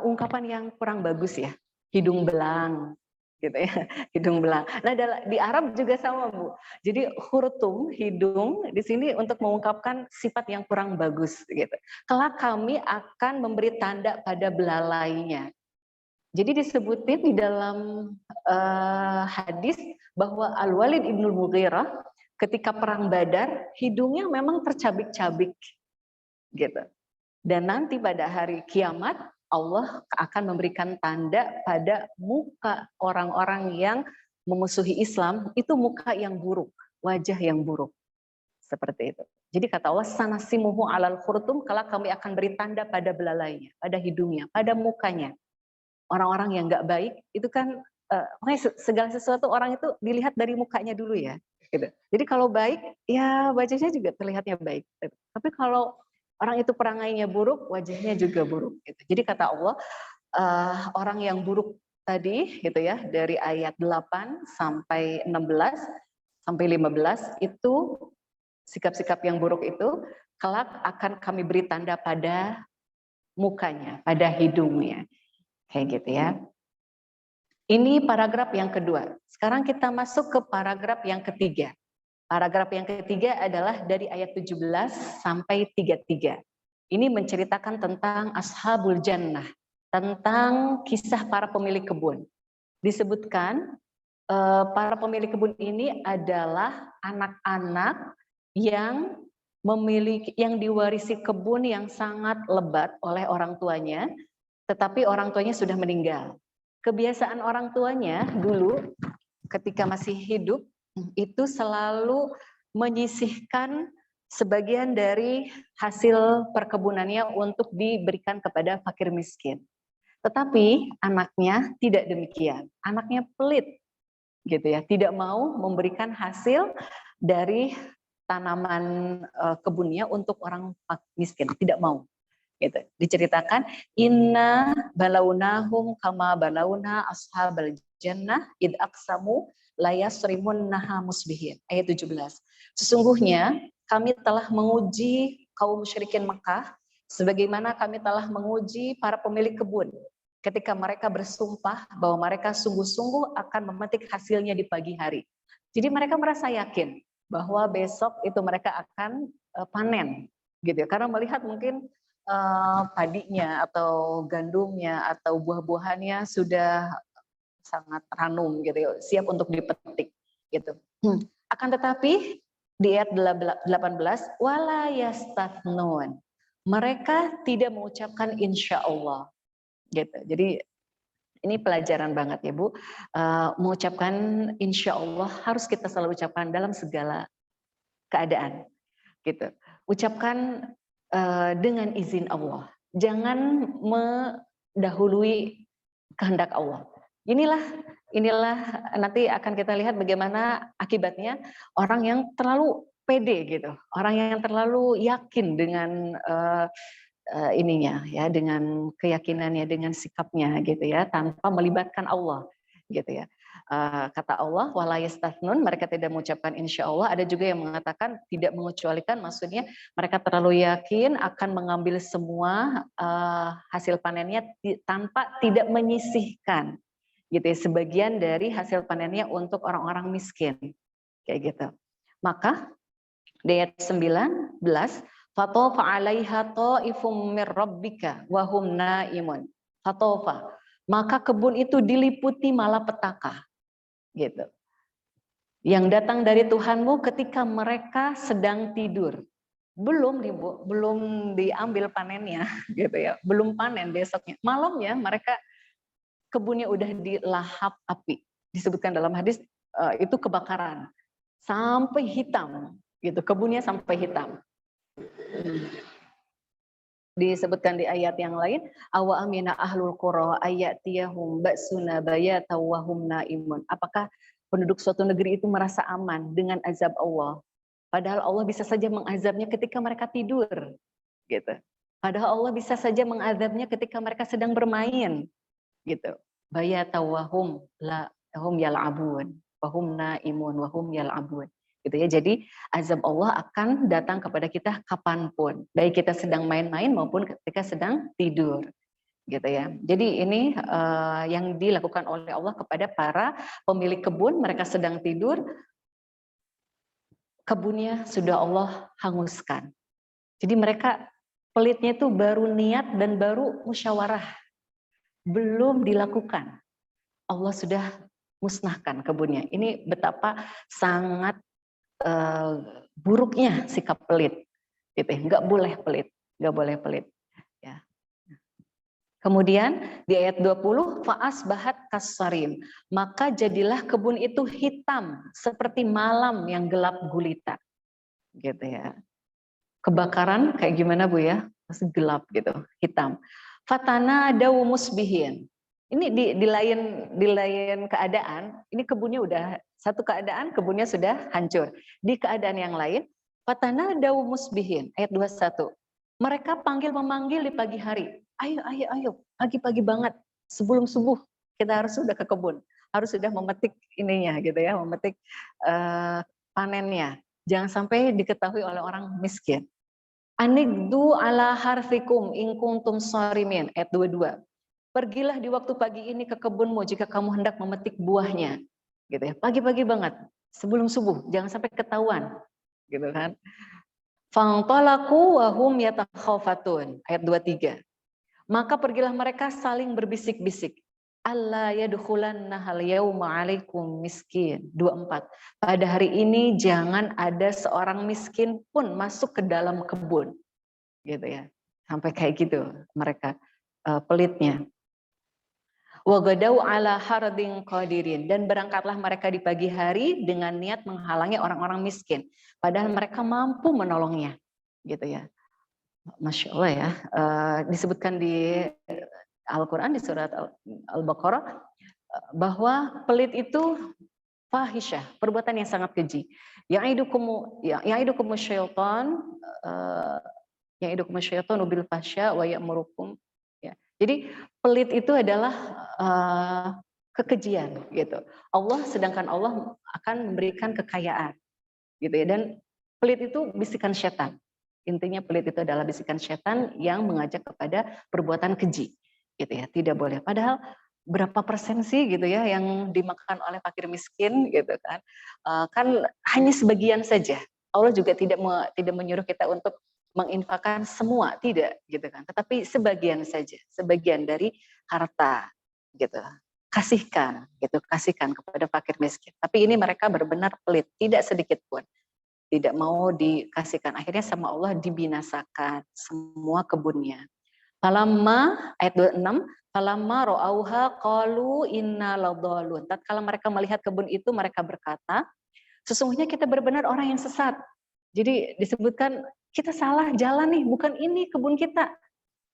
ungkapan yang kurang bagus ya, hidung belang gitu ya, hidung belang. Nah di Arab juga sama Bu. Jadi khurtum hidung di sini untuk mengungkapkan sifat yang kurang bagus gitu. Kelak kami akan memberi tanda pada belalainya. Jadi disebutin di dalam hadis bahwa Al-Walid Ibnul Mughirah ketika perang Badar hidungnya memang tercabik-cabik gitu. Dan nanti pada hari kiamat Allah akan memberikan tanda pada muka orang-orang yang memusuhi Islam, itu muka yang buruk, wajah yang buruk. Seperti itu. Jadi kata Allah, sanasimuhu alal khurtum, kalau kami akan beri tanda pada belalainya, pada hidungnya, pada mukanya. Orang-orang yang nggak baik, itu kan, makanya segala sesuatu orang itu dilihat dari mukanya dulu ya. Gitu. Jadi kalau baik, ya wajahnya juga terlihatnya baik. Tapi kalau orang itu perangainya buruk, wajahnya juga buruk. Gitu. Jadi kata Allah, orang yang buruk tadi, gitu ya, dari ayat 8 sampai 16 sampai 15 itu sikap-sikap yang buruk itu kelak akan kami beri tanda pada mukanya, pada hidungnya, kayak gitu ya. Ini paragraf yang kedua. Sekarang kita masuk ke paragraf yang ketiga. Paragraf yang ketiga adalah dari ayat 17 sampai 33. Ini menceritakan tentang Ashabul Jannah, tentang kisah para pemilik kebun. Disebutkan para pemilik kebun ini adalah anak-anak yang yang diwarisi kebun yang sangat lebat oleh orang tuanya, tetapi orang tuanya sudah meninggal. Kebiasaan orang tuanya dulu ketika masih hidup itu selalu menyisihkan sebagian dari hasil perkebunannya untuk diberikan kepada fakir miskin. Tetapi anaknya tidak demikian. Anaknya pelit, gitu ya, tidak mau memberikan hasil dari tanaman kebunnya untuk orang miskin, tidak mau. Gitu. Diceritakan inna balaunahum kama balauna ashabal jannah id aqsamu layasrimunnaha musbihin. Ayat 17. Sesungguhnya kami telah menguji kaum musyrikin Mekah sebagaimana kami telah menguji para pemilik kebun ketika mereka bersumpah bahwa mereka sungguh-sungguh akan memetik hasilnya di pagi hari. Jadi mereka merasa yakin bahwa besok itu mereka akan panen gitu ya. Karena melihat mungkin padinya atau gandumnya atau buah-buahannya sudah sangat ranum gitu ya, siap untuk dipetik gitu. Akan tetapi di ayat 18 wala yastathnun. Mereka tidak mengucapkan insya Allah gitu. Jadi ini pelajaran banget ya Bu. Mengucapkan insya Allah harus kita selalu ucapkan dalam segala keadaan gitu. Ucapkan dengan izin Allah. Jangan mendahului kehendak Allah. Inilah nanti akan kita lihat bagaimana akibatnya orang yang terlalu pede gitu, orang yang terlalu yakin dengan ininya ya, dengan keyakinannya, dengan sikapnya gitu ya, tanpa melibatkan Allah gitu ya. Kata Allah wala yastathnun, mereka tidak mengucapkan insya Allah. Ada juga yang mengatakan tidak mengecualikan, maksudnya mereka terlalu yakin akan mengambil semua hasil panennya tanpa tidak menyisihkan gitu ya, sebagian dari hasil panennya untuk orang-orang miskin kayak gitu. Maka di ayat 19, fatofa 'alaiha ta'ifum mir rabbika wa hum naimun. Fatofa, maka kebun itu diliputi malapetaka, gitu. Yang datang dari Tuhanmu ketika mereka sedang tidur. Belum diambil panennya, gitu ya. Belum panen besoknya. Malamnya mereka kebunnya udah dilahap api. Disebutkan dalam hadis itu kebakaran sampai hitam, gitu. Kebunnya sampai hitam. Disebutkan di ayat yang lain, awa amina ahlul qura ayatiyahum ba'suna bayata wa hum naimun. Apakah penduduk suatu negeri itu merasa aman dengan azab Allah? Padahal Allah bisa saja mengazabnya ketika mereka tidur, gitu. Padahal Allah bisa saja mengazabnya ketika mereka sedang bermain, gitu. Bayata wa hum yal'abun, wa hum naimun, wa hum yal'abun. Gitu ya. Jadi azab Allah akan datang kepada kita kapanpun, baik kita sedang main-main maupun ketika sedang tidur, gitu ya. Jadi ini yang dilakukan oleh Allah kepada para pemilik kebun. Mereka sedang tidur, kebunnya sudah Allah hanguskan. Jadi mereka pelitnya itu baru niat dan baru musyawarah, belum dilakukan, Allah sudah musnahkan kebunnya. Ini betapa sangat buruknya sikap pelit, gitu. Nggak boleh pelit, nggak boleh pelit. Ya. Kemudian di ayat 20, faas bahat kasarim, maka jadilah kebun itu hitam seperti malam yang gelap gulita, gitu ya. Kebakaran kayak gimana Bu ya? Masih gelap gitu, hitam. Fatana dawu musbihin. Ini di lain keadaan, ini kebunnya udah satu keadaan, kebunnya sudah hancur. Di keadaan yang lain, fatana dawu musbihin, ayat 21. Mereka memanggil di pagi hari. Ayo, pagi-pagi banget, sebelum subuh kita harus sudah ke kebun, harus sudah memetik ininya gitu ya, memetik panennya. Jangan sampai diketahui oleh orang miskin. Anigdu ala harfikum in kuntum sharimin, ayat 22. Pergilah di waktu pagi ini ke kebunmu jika kamu hendak memetik buahnya, gitu ya. Pagi-pagi banget, sebelum subuh, jangan sampai ketahuan, gitu kan. Fantalaku wa hum yatakhafatun, ayat 23. Maka pergilah mereka saling berbisik-bisik. Allah yadkhulannahal yauma 'alaikum miskin, 24. Pada hari ini jangan ada seorang miskin pun masuk ke dalam kebun, gitu ya. Sampai kayak gitu mereka pelitnya. Wagadau ala harding qadirin, dan berangkatlah mereka di pagi hari dengan niat menghalangi orang-orang miskin, padahal mereka mampu menolongnya, gitu ya. Masya Allah ya, disebutkan di Al-Quran di surat Al-Baqarah bahwa pelit itu fahisyah, perbuatan yang sangat keji. Ya'idukum syaitan, ya'idukum syaitan bil fahsya wa ya'murukum. Ya. Jadi pelit itu adalah kekejian, gitu. Sedangkan Allah akan memberikan kekayaan, gitu ya. Dan pelit itu bisikan setan. Intinya pelit itu adalah bisikan setan yang mengajak kepada perbuatan keji, gitu ya. Tidak boleh. Padahal berapa persen sih gitu ya yang dimakan oleh fakir miskin, gitu kan? Kan hanya sebagian saja. Allah juga tidak menyuruh kita untuk menginfakkan semua, tidak, gitu kan? Tetapi sebagian saja, sebagian dari harta, gitu. Kasihkan, gitu. Kasihkan kepada fakir miskin. Tapi ini mereka benar-benar pelit, tidak sedikit pun. Tidak mau dikasihkan. Akhirnya sama Allah dibinasakan semua kebunnya. Falamma, ayat 26, falamma ro'auha qalu inna ladhalun. Tatkala mereka melihat kebun itu, mereka berkata, sesungguhnya kita benar-benar orang yang sesat. Jadi disebutkan, kita salah jalan nih, bukan ini kebun kita.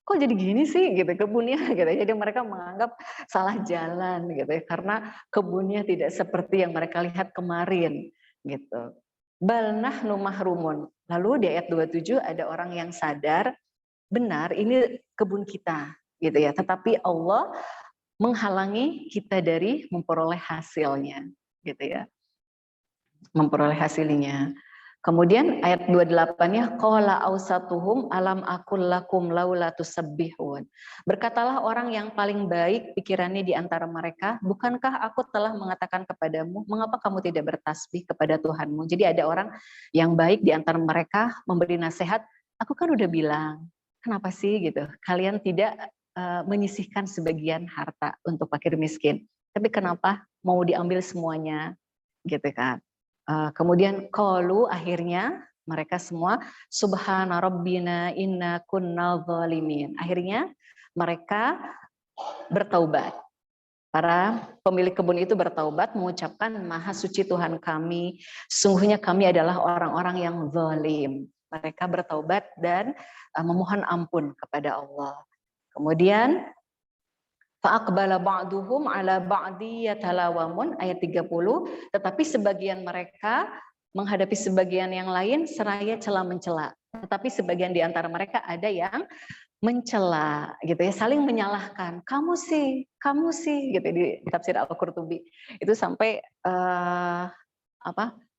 Kok jadi gini sih gitu kebunnya gitu. Jadi mereka menganggap salah jalan gitu ya, karena kebunnya tidak seperti yang mereka lihat kemarin gitu. Bal nahnu mahrumun. Lalu di ayat 27 ada orang yang sadar, benar ini kebun kita gitu ya, tetapi Allah menghalangi kita dari memperoleh hasilnya, gitu ya. Memperoleh hasilnya. Kemudian ayat 28-nya qala ausatuhum alam aqul lakum laula tusabbihun. Berkatalah orang yang paling baik pikirannya di antara mereka, bukankah aku telah mengatakan kepadamu, mengapa kamu tidak bertasbih kepada Tuhanmu? Jadi ada orang yang baik di antara mereka memberi nasihat, aku kan udah bilang, kenapa sih gitu? Kalian tidak menyisihkan sebagian harta untuk fakir miskin. Tapi kenapa mau diambil semuanya? Gitu kan. Kemudian qalu akhirnya mereka semua subhana rabbina inna kunna zalimin. Akhirnya mereka bertaubat. Para pemilik kebun itu bertaubat mengucapkan maha suci Tuhan kami, sungguhnya kami adalah orang-orang yang zalim. Mereka bertaubat dan memohon ampun kepada Allah. Kemudian fa'aqbala ba'duhum ala ba'di yatalawamun ayat 30, tetapi sebagian mereka menghadapi sebagian yang lain seraya cela-mencela. Tetapi sebagian di antara mereka ada yang mencela gitu ya, saling menyalahkan. Kamu sih gitu di tafsir Al-Qurtubi. Itu sampai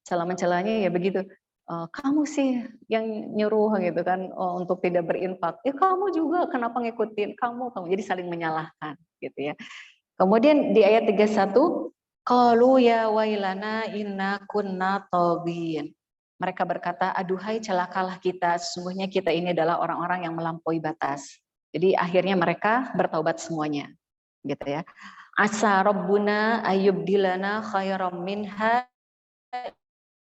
cela-mencelanya ya begitu. Kamu sih yang nyuruh gitu kan untuk tidak berinfak. Ya kamu juga kenapa ngikutin kamu. Jadi saling menyalahkan gitu ya. Kemudian di ayat 31 qalu ya wailana inna kunna taghin. Mereka berkata, aduhai celakalah kita, sesungguhnya kita ini adalah orang-orang yang melampaui batas. Jadi akhirnya mereka bertaubat semuanya gitu ya. Asa rabbuna ayyubdilana khairam minha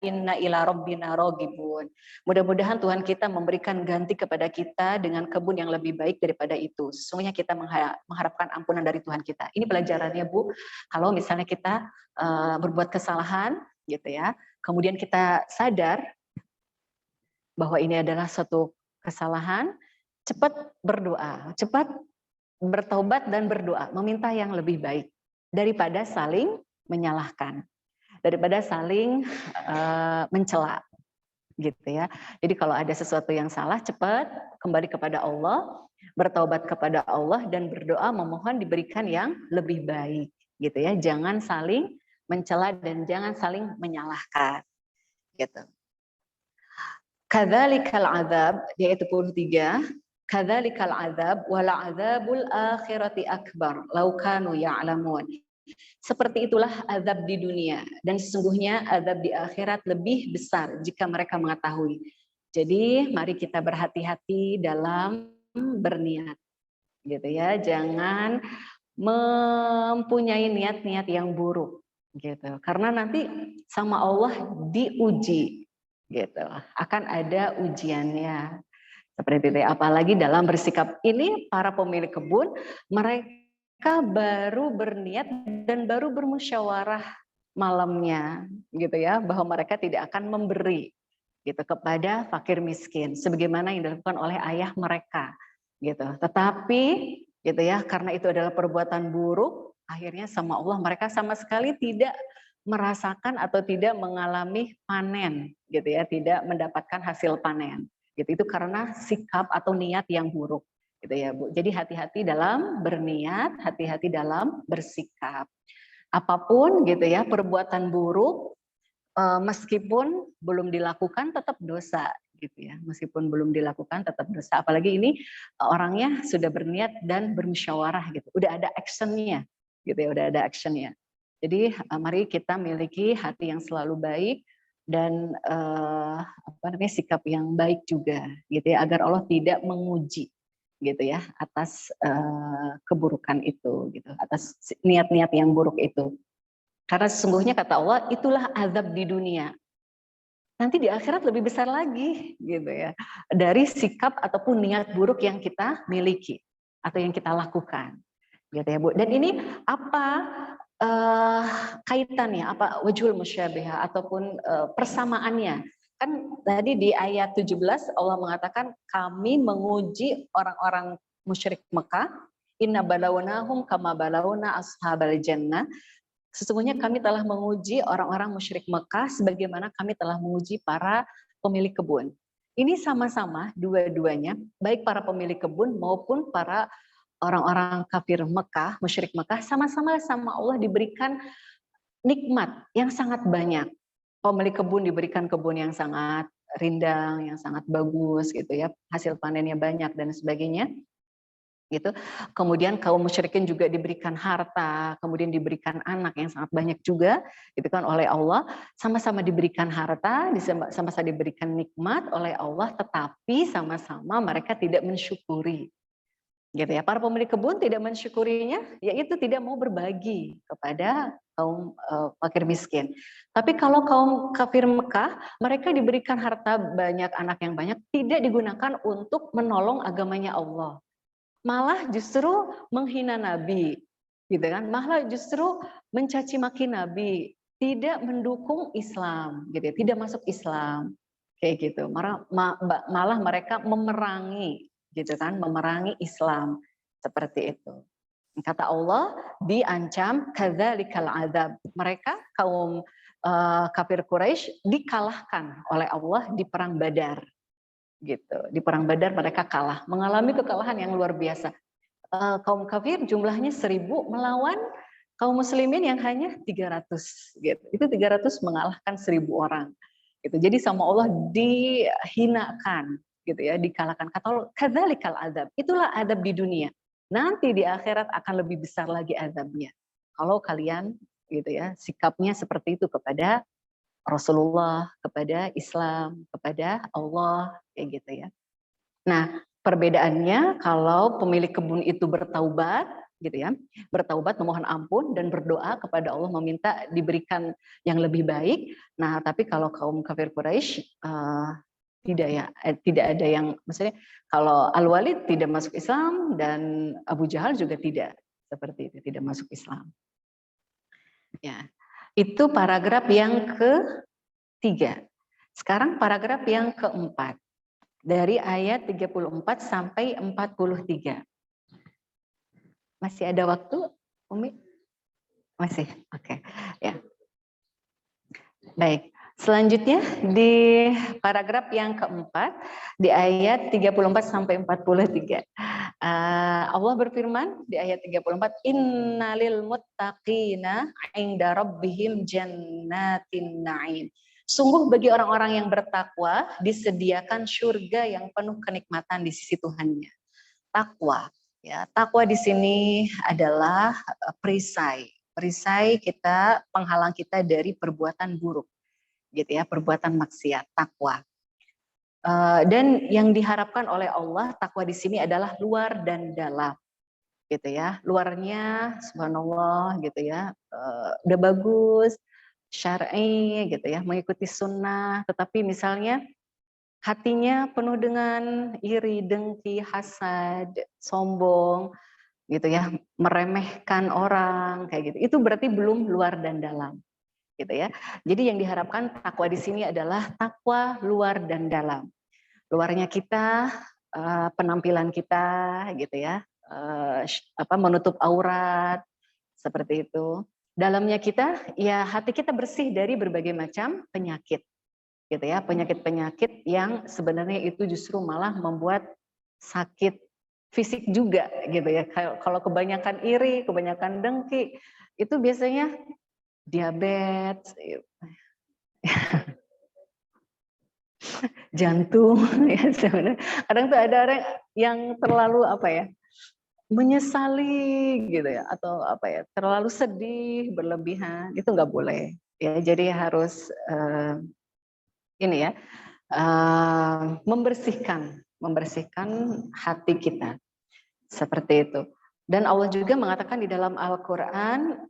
inna ila rabbina ragibun. Mudah-mudahan Tuhan kita memberikan ganti kepada kita dengan kebun yang lebih baik daripada itu. Sesungguhnya kita mengharapkan ampunan dari Tuhan kita. Ini pelajarannya Bu, kalau misalnya kita berbuat kesalahan gitu ya, kemudian kita sadar bahwa ini adalah suatu kesalahan, cepat berdoa, cepat bertaubat dan berdoa, meminta yang lebih baik daripada saling menyalahkan, daripada saling mencela gitu ya. Jadi kalau ada sesuatu yang salah, cepat kembali kepada Allah, bertaubat kepada Allah dan berdoa memohon diberikan yang lebih baik gitu ya. Jangan saling mencela dan jangan saling menyalahkan gitu. Kadzalikal azab di ayat 23, kadzalikal azab wala azabul akhirati akbar law kanu ya'lamun. Seperti itulah azab di dunia dan sesungguhnya azab di akhirat lebih besar jika mereka mengetahui. Jadi mari kita berhati-hati dalam berniat gitu ya. Jangan mempunyai niat-niat yang buruk gitu. Karena nanti sama Allah diuji gitu. Akan ada ujiannya. Seperti itu. Apalagi dalam bersikap ini para pemilik kebun mereka baru berniat dan baru bermusyawarah malamnya gitu ya, bahwa mereka tidak akan memberi gitu kepada fakir miskin sebagaimana yang dilakukan oleh ayah mereka gitu. Tetapi gitu ya, karena itu adalah perbuatan buruk, akhirnya sama Allah mereka sama sekali tidak merasakan atau tidak mengalami panen gitu ya, tidak mendapatkan hasil panen. Gitu, itu karena sikap atau niat yang buruk gitu ya Bu. Jadi hati-hati dalam berniat, hati-hati dalam bersikap. Apapun gitu ya, perbuatan buruk meskipun belum dilakukan tetap dosa gitu ya. Meskipun belum dilakukan tetap dosa. Apalagi ini orangnya sudah berniat dan bermusyawarah gitu. Udah ada actionnya gitu ya, udah ada actionnya. Jadi mari kita miliki hati yang selalu baik dan sikap yang baik juga gitu ya, agar Allah tidak menguji gitu ya atas keburukan itu gitu, atas niat-niat yang buruk itu. Karena sesungguhnya kata Allah itulah azab di dunia. Nanti di akhirat lebih besar lagi gitu ya dari sikap ataupun niat buruk yang kita miliki atau yang kita lakukan gitu ya Bu. Dan ini apa kaitannya, apa wajhul musyabihah ataupun persamaannya? Kan tadi di ayat 17 Allah mengatakan kami menguji orang-orang musyrik Mekah, inna balawnahum kama balawna ashabal jannah. Sesungguhnya kami telah menguji orang-orang musyrik Mekah sebagaimana kami telah menguji para pemilik kebun. Ini sama-sama dua-duanya, baik para pemilik kebun maupun para orang-orang kafir Mekah, musyrik Mekah, sama-sama sama Allah diberikan nikmat yang sangat banyak. pemilik kebun diberikan kebun yang sangat rindang, yang sangat bagus gitu ya, hasil panennya banyak dan sebagainya gitu. Kemudian kaum musyrikin juga diberikan harta, kemudian diberikan anak yang sangat banyak juga gitu kan oleh Allah, sama-sama diberikan harta, sama-sama diberikan nikmat oleh Allah, tetapi sama-sama mereka tidak mensyukuri. Gitu ya. Para pemilik kebun tidak mensyukurinya, yaitu tidak mau berbagi kepada kaum fakir miskin. Tapi kalau kaum kafir Mekah, mereka diberikan harta banyak, anak yang banyak, tidak digunakan untuk menolong agamanya Allah. Malah justru menghina Nabi, gitu kan? Malah justru mencaci maki Nabi, tidak mendukung Islam, gitu ya, tidak masuk Islam, kayak gitu. Malah mereka memerangi, gitu kan? Memerangi Islam seperti itu. Kata Allah, diancam kadzalikal adzab. Mereka kaum kafir Quraisy dikalahkan oleh Allah di perang Badar gitu. Di perang Badar mereka kalah, mengalami kekalahan yang luar biasa. Kaum kafir jumlahnya 1.000 melawan kaum muslimin yang hanya 300 gitu. Itu 300 mengalahkan 1.000 orang. Gitu. Jadi sama Allah dihinakan gitu ya, dikalahkan. Kata Allah, kadzalikal azab. Itulah azab di dunia. Nanti di akhirat akan lebih besar lagi azabnya. Kalau kalian gitu ya, sikapnya seperti itu kepada Rasulullah, kepada Islam, kepada Allah, kayak gitu ya. Nah, perbedaannya kalau pemilik kebun itu bertaubat, gitu ya, bertaubat memohon ampun dan berdoa kepada Allah meminta diberikan yang lebih baik. Nah, tapi kalau kaum kafir Quraisy tidak ya, tidak ada yang, maksudnya kalau Al-Walid tidak masuk Islam dan Abu Jahal juga tidak seperti itu, tidak masuk Islam. Ya, itu paragraf yang ketiga. Sekarang paragraf yang keempat. Dari ayat 34 sampai 43. Masih ada waktu, Umi? Masih, oke. Ya. Baik, selanjutnya di paragraf yang keempat, di ayat 34 sampai 43. Allah berfirman di ayat 34, innalil muttaqina inda rabbihim jannatin na'im. Sungguh bagi orang-orang yang bertakwa disediakan surga yang penuh kenikmatan di sisi Tuhannya. Takwa, ya, takwa di sini adalah perisai. Perisai kita, penghalang kita dari perbuatan buruk, gitu ya, perbuatan maksiat, takwa. Dan yang diharapkan oleh Allah, takwa di sini adalah luar dan dalam, gitu ya. Luarnya, subhanallah, gitu ya, udah bagus, syar'i gitu ya, mengikuti sunnah, tetapi misalnya hatinya penuh dengan iri, dengki, hasad, sombong gitu ya, meremehkan orang kayak gitu. Itu berarti belum luar dan dalam gitu ya. Jadi yang diharapkan takwa di sini adalah takwa luar dan dalam. Luarnya kita penampilan kita gitu ya, menutup aurat seperti itu. Dalamnya kita, ya hati kita bersih dari berbagai macam penyakit, gitu ya, penyakit-penyakit yang sebenarnya itu justru malah membuat sakit fisik juga, gitu ya. Kalau kebanyakan iri, kebanyakan dengki, itu biasanya diabetes, jantung, ya sebenarnya. Kadang tuh ada orang yang terlalu apa ya, menyesali gitu ya, atau apa ya, terlalu sedih berlebihan, itu nggak boleh ya. Jadi harus ini ya, membersihkan hati kita seperti itu. Dan Allah juga mengatakan di dalam Al-Quran,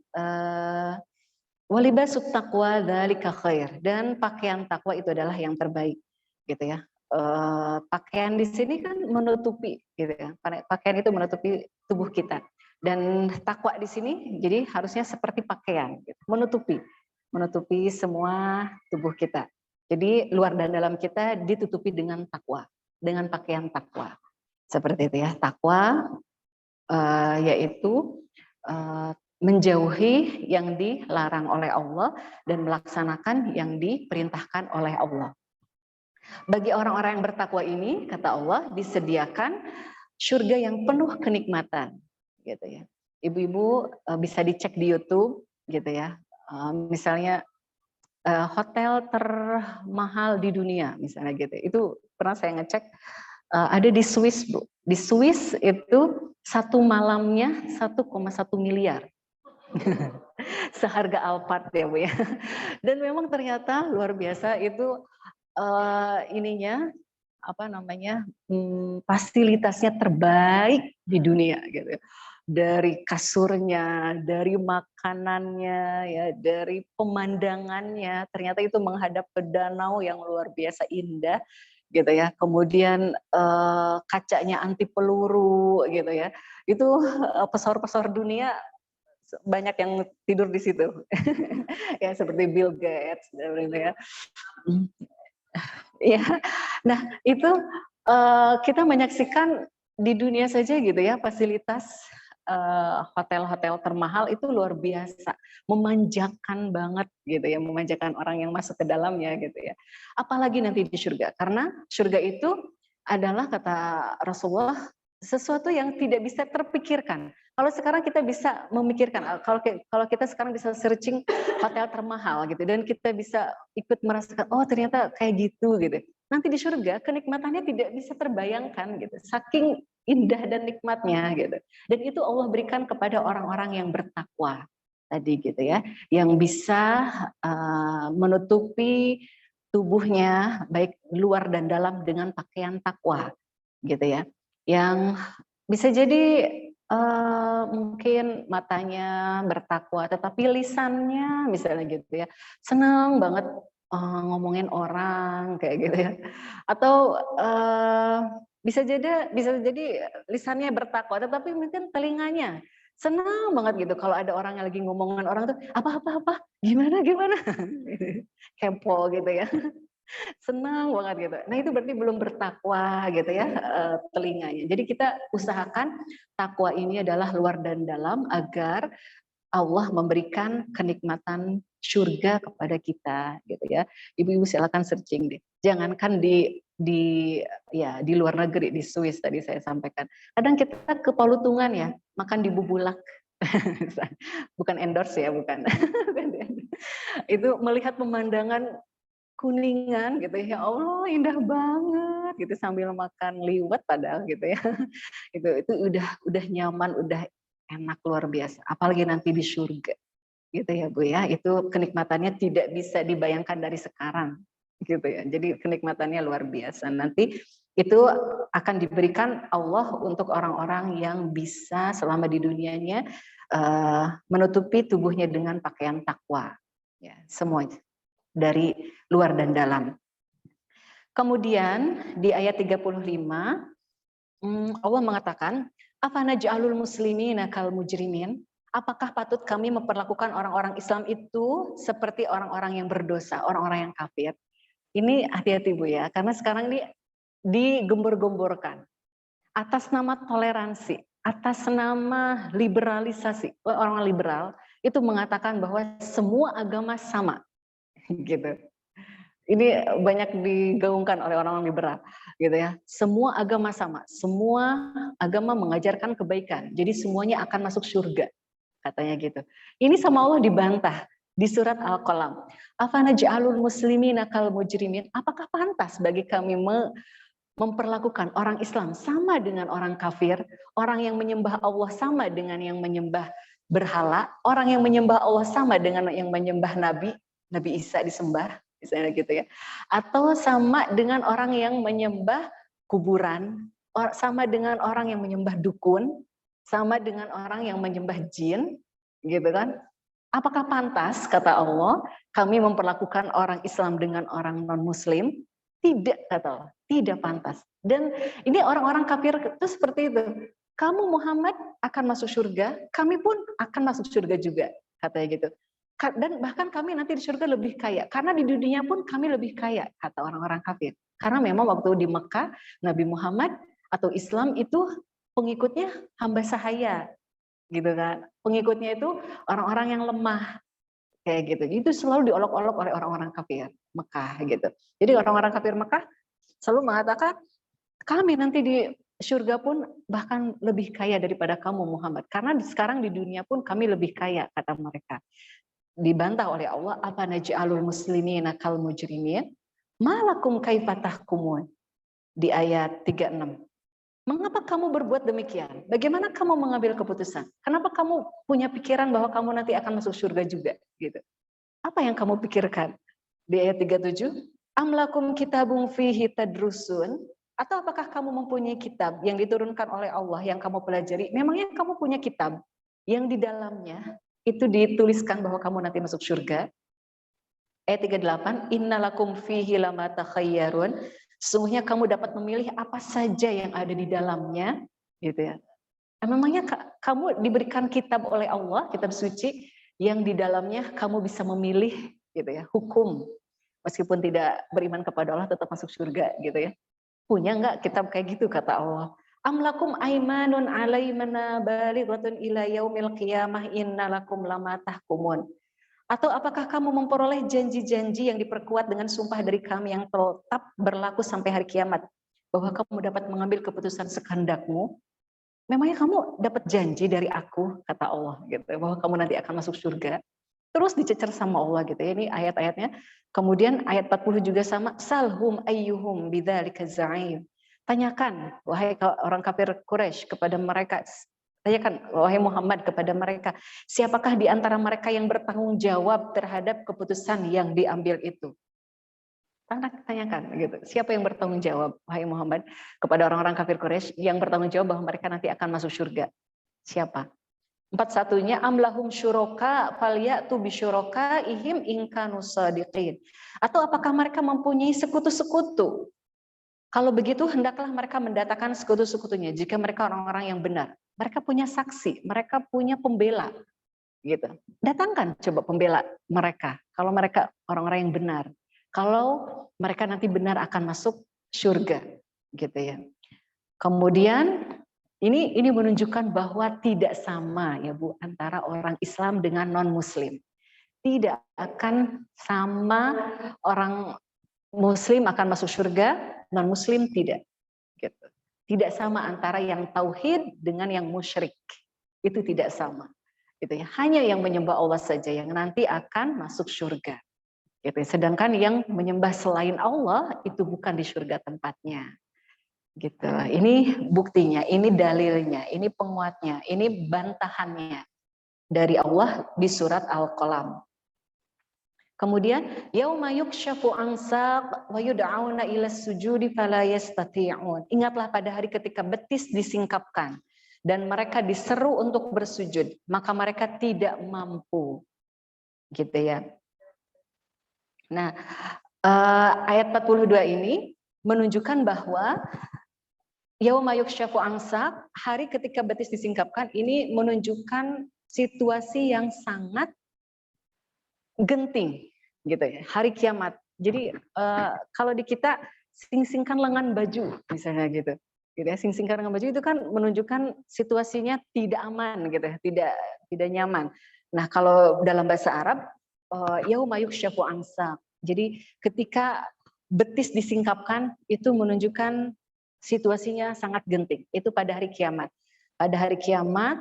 walibasut taqwa dzalika khair, dan pakaian takwa itu adalah yang terbaik, gitu ya. Pakaian di sini kan menutupi, gitu ya. Pakaian itu menutupi tubuh kita. Dan takwa di sini jadi harusnya seperti pakaian, gitu. menutupi semua tubuh kita. Jadi luar dan dalam kita ditutupi dengan takwa, dengan pakaian takwa. Seperti itu ya, takwa yaitu menjauhi yang dilarang oleh Allah dan melaksanakan yang diperintahkan oleh Allah. Bagi orang-orang yang bertakwa ini, kata Allah, disediakan surga yang penuh kenikmatan, gitu ya. Ibu-ibu bisa dicek di YouTube, gitu ya. Misalnya hotel termahal di dunia misalnya gitu. Itu pernah saya ngecek ada di Swiss, Bu. Di Swiss itu satu malamnya 1,1 miliar. Seharga Alphard ya, Bu ya. Dan memang ternyata luar biasa itu ininya apa namanya fasilitasnya terbaik di dunia gitu. Dari kasurnya, dari makanannya, ya, dari pemandangannya, ternyata itu menghadap ke danau yang luar biasa indah, gitu ya. Kemudian kacanya anti peluru, gitu ya. Itu pesawat-pesawat dunia banyak yang tidur di situ, ya seperti Bill Gates, gitu ya. Ya, nah itu kita menyaksikan di dunia saja gitu ya fasilitas hotel-hotel termahal itu luar biasa, memanjakan banget gitu ya, memanjakan orang yang masuk ke dalamnya gitu ya. Apalagi nanti di surga, karena surga itu adalah kata Rasulullah sesuatu yang tidak bisa terpikirkan. Kalau sekarang kita bisa memikirkan, kalau kita sekarang bisa searching hotel termahal gitu, dan kita bisa ikut merasakan, oh ternyata kayak gitu gitu. Nanti di surga kenikmatannya tidak bisa terbayangkan gitu, saking indah dan nikmatnya gitu. Dan itu Allah berikan kepada orang-orang yang bertakwa tadi gitu ya, yang bisa menutupi tubuhnya baik luar dan dalam dengan pakaian takwa gitu ya. Yang bisa jadi mungkin matanya bertakwa, tetapi lisannya misalnya gitu ya, senang banget ngomongin orang kayak gitu ya. Atau bisa jadi lisannya bertakwa, tetapi mungkin telinganya senang banget gitu kalau ada orang yang lagi ngomongin orang tuh apa gimana gimana kepo gitu ya. Senang banget gitu. Nah itu berarti belum bertakwa gitu ya telinganya. Jadi kita usahakan takwa ini adalah luar dan dalam agar Allah memberikan kenikmatan surga kepada kita gitu ya. Ibu-ibu silakan searching deh. Jangankan di luar negeri, di Swiss tadi saya sampaikan. Kadang kita ke Palutungan ya, makan di Bubulak. Bukan endorse ya, bukan. Itu melihat pemandangan Kuningan gitu ya Allah indah banget gitu sambil makan liwet padahal gitu ya. Itu udah nyaman, udah enak luar biasa. Apalagi nanti di surga gitu ya Bu ya. Itu kenikmatannya tidak bisa dibayangkan dari sekarang gitu ya. Jadi kenikmatannya luar biasa. Nanti itu akan diberikan Allah untuk orang-orang yang bisa selama di dunianya menutupi tubuhnya dengan pakaian takwa. Ya, semuanya dari luar dan dalam. Kemudian di ayat 35 Allah mengatakan, "Afanaj'alul muslimina kal mujrimin?" Apakah patut kami memperlakukan orang-orang Islam itu seperti orang-orang yang berdosa, orang-orang yang kafir? Ini hati-hati Bu ya, karena sekarang ini digembor-gemborkan atas nama toleransi, atas nama liberalisasi. Orang liberal itu mengatakan bahwa semua agama sama gitu. Ini banyak digaungkan oleh orang-orang liberal, gitu ya. Semua agama sama, semua agama mengajarkan kebaikan. Jadi semuanya akan masuk surga, katanya gitu. Ini sama Allah dibantah di surat Al-Qalam. Afanaj'alul muslimina kal mujrimin? Apakah pantas bagi kami memperlakukan orang Islam sama dengan orang kafir, orang yang menyembah Allah sama dengan yang menyembah berhala, orang yang menyembah Allah sama dengan yang menyembah Nabi Isa disembah, misalnya gitu ya. Atau sama dengan orang yang menyembah kuburan, sama dengan orang yang menyembah dukun, sama dengan orang yang menyembah jin, gitu kan? Apakah pantas, kata Allah, kami memperlakukan orang Islam dengan orang non-Muslim? Tidak, kata Allah, tidak pantas. Dan ini orang-orang kafir itu seperti itu. Kamu Muhammad akan masuk surga, kami pun akan masuk surga juga, katanya gitu. Dan bahkan kami nanti di surga lebih kaya, karena di dunia pun kami lebih kaya, kata orang-orang kafir. Karena memang waktu di Mekah, Nabi Muhammad atau Islam itu pengikutnya hamba sahaya, gitu kan. Pengikutnya itu orang-orang yang lemah, kayak gitu. Itu selalu diolok-olok oleh orang-orang kafir Mekah gitu. Jadi orang-orang kafir Mekah selalu mengatakan, kami nanti di surga pun bahkan lebih kaya daripada kamu Muhammad. Karena sekarang di dunia pun kami lebih kaya, kata mereka. dibantah oleh Allah, apa naj'alul muslimina kal mujrimin malakum kaifa tahkumun, di ayat 36. Mengapa kamu berbuat demikian? Bagaimana kamu mengambil keputusan? Kenapa kamu punya pikiran bahwa kamu nanti akan masuk surga juga? Gitu. Apa yang kamu pikirkan? Di ayat 37, am lakum kitabun fihi tadrusun, atau apakah kamu mempunyai kitab yang diturunkan oleh Allah yang kamu pelajari? Memangnya kamu punya kitab yang di dalamnya itu dituliskan bahwa kamu nanti masuk surga? Ayat 38, innalakum fihi lama takhayyarun, sesungguhnya kamu dapat memilih apa saja yang ada di dalamnya, gitu ya. Memangnya kamu diberikan kitab oleh Allah, kitab suci, yang di dalamnya kamu bisa memilih, gitu ya, hukum. Meskipun tidak beriman kepada Allah tetap masuk surga, gitu ya. Punya nggak kitab kayak gitu, kata Allah. Am lakum aimanun alaimana balighatun ila yaumil qiyamah innalakum lama tahkumun. Atau apakah kamu memperoleh janji-janji yang diperkuat dengan sumpah dari kami yang tetap berlaku sampai hari kiamat, bahwa kamu dapat mengambil keputusan sekandakmu? Memangnya kamu dapat janji dari aku, kata Allah, gitu, bahwa kamu nanti akan masuk surga? Terus dicecer sama Allah, gitu ya. Ini ayat-ayatnya. Kemudian ayat 40 juga sama, salhum ayyuhum bidzalika za'im. Tanyakan, wahai orang kafir Quraisy, kepada mereka, tanyakan wahai Muhammad kepada mereka, siapakah di antara mereka yang bertanggung jawab terhadap keputusan yang diambil itu? Tanyakan gitu. Siapa yang bertanggung jawab, wahai Muhammad, kepada orang-orang kafir Quraisy yang bertanggung jawab bahwa mereka nanti akan masuk surga? Siapa? 41-nya amlahum syuraka falyatu bisyurakaihim in kanu shadiqin. Atau apakah mereka mempunyai sekutu-sekutu? Kalau begitu hendaklah mereka mendatangkan sekutu-sekutunya jika mereka orang-orang yang benar. Mereka punya saksi, mereka punya pembela, gitu. Datangkan coba pembela mereka. Kalau mereka orang-orang yang benar, kalau mereka nanti benar akan masuk surga, gitu ya. Kemudian ini menunjukkan bahwa tidak sama ya Bu antara orang Islam dengan non-Muslim. Tidak akan sama orang Muslim akan masuk surga, non-Muslim tidak. Gitu. Tidak sama antara yang tauhid dengan yang musyrik. Itu tidak sama. Gitu ya. Hanya yang menyembah Allah saja yang nanti akan masuk surga. Gitu. Sedangkan yang menyembah selain Allah itu bukan di surga tempatnya. Gitu. Ini buktinya, ini dalilnya, ini penguatnya, ini bantahannya dari Allah di surat Al-Qalam. Kemudian yauma yukshafu an saq wa yud'auna ila sujudi fala yastati'un. Ingatlah pada hari ketika betis disingkapkan dan mereka diseru untuk bersujud, maka mereka tidak mampu. Gitu ya. Nah, ayat 42 ini menunjukkan bahwa yauma yukshafu an saq, hari ketika betis disingkapkan, ini menunjukkan situasi yang sangat genting, gitu ya, hari kiamat. Jadi kalau di kita sing-singkan lengan baju misalnya gitu ya, sing-singkan lengan baju itu kan menunjukkan situasinya tidak aman gitu ya, tidak nyaman. Nah kalau dalam bahasa Arab yauma yukshafu an saq, jadi ketika betis disingkapkan itu menunjukkan situasinya sangat genting, itu pada hari kiamat. Pada hari kiamat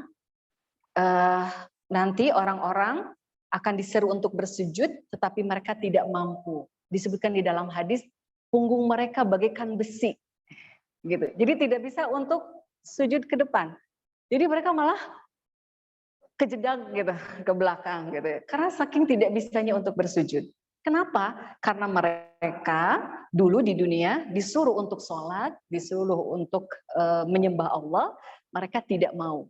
nanti orang-orang akan diseru untuk bersujud, tetapi mereka tidak mampu. Disebutkan di dalam hadis, punggung mereka bagaikan besi, gitu. Jadi tidak bisa untuk sujud ke depan. Jadi mereka malah kejedang gitu, ke belakang gitu. Karena saking tidak bisanya untuk bersujud. Kenapa? Karena mereka dulu di dunia disuruh untuk sholat, disuruh untuk menyembah Allah, mereka tidak mau,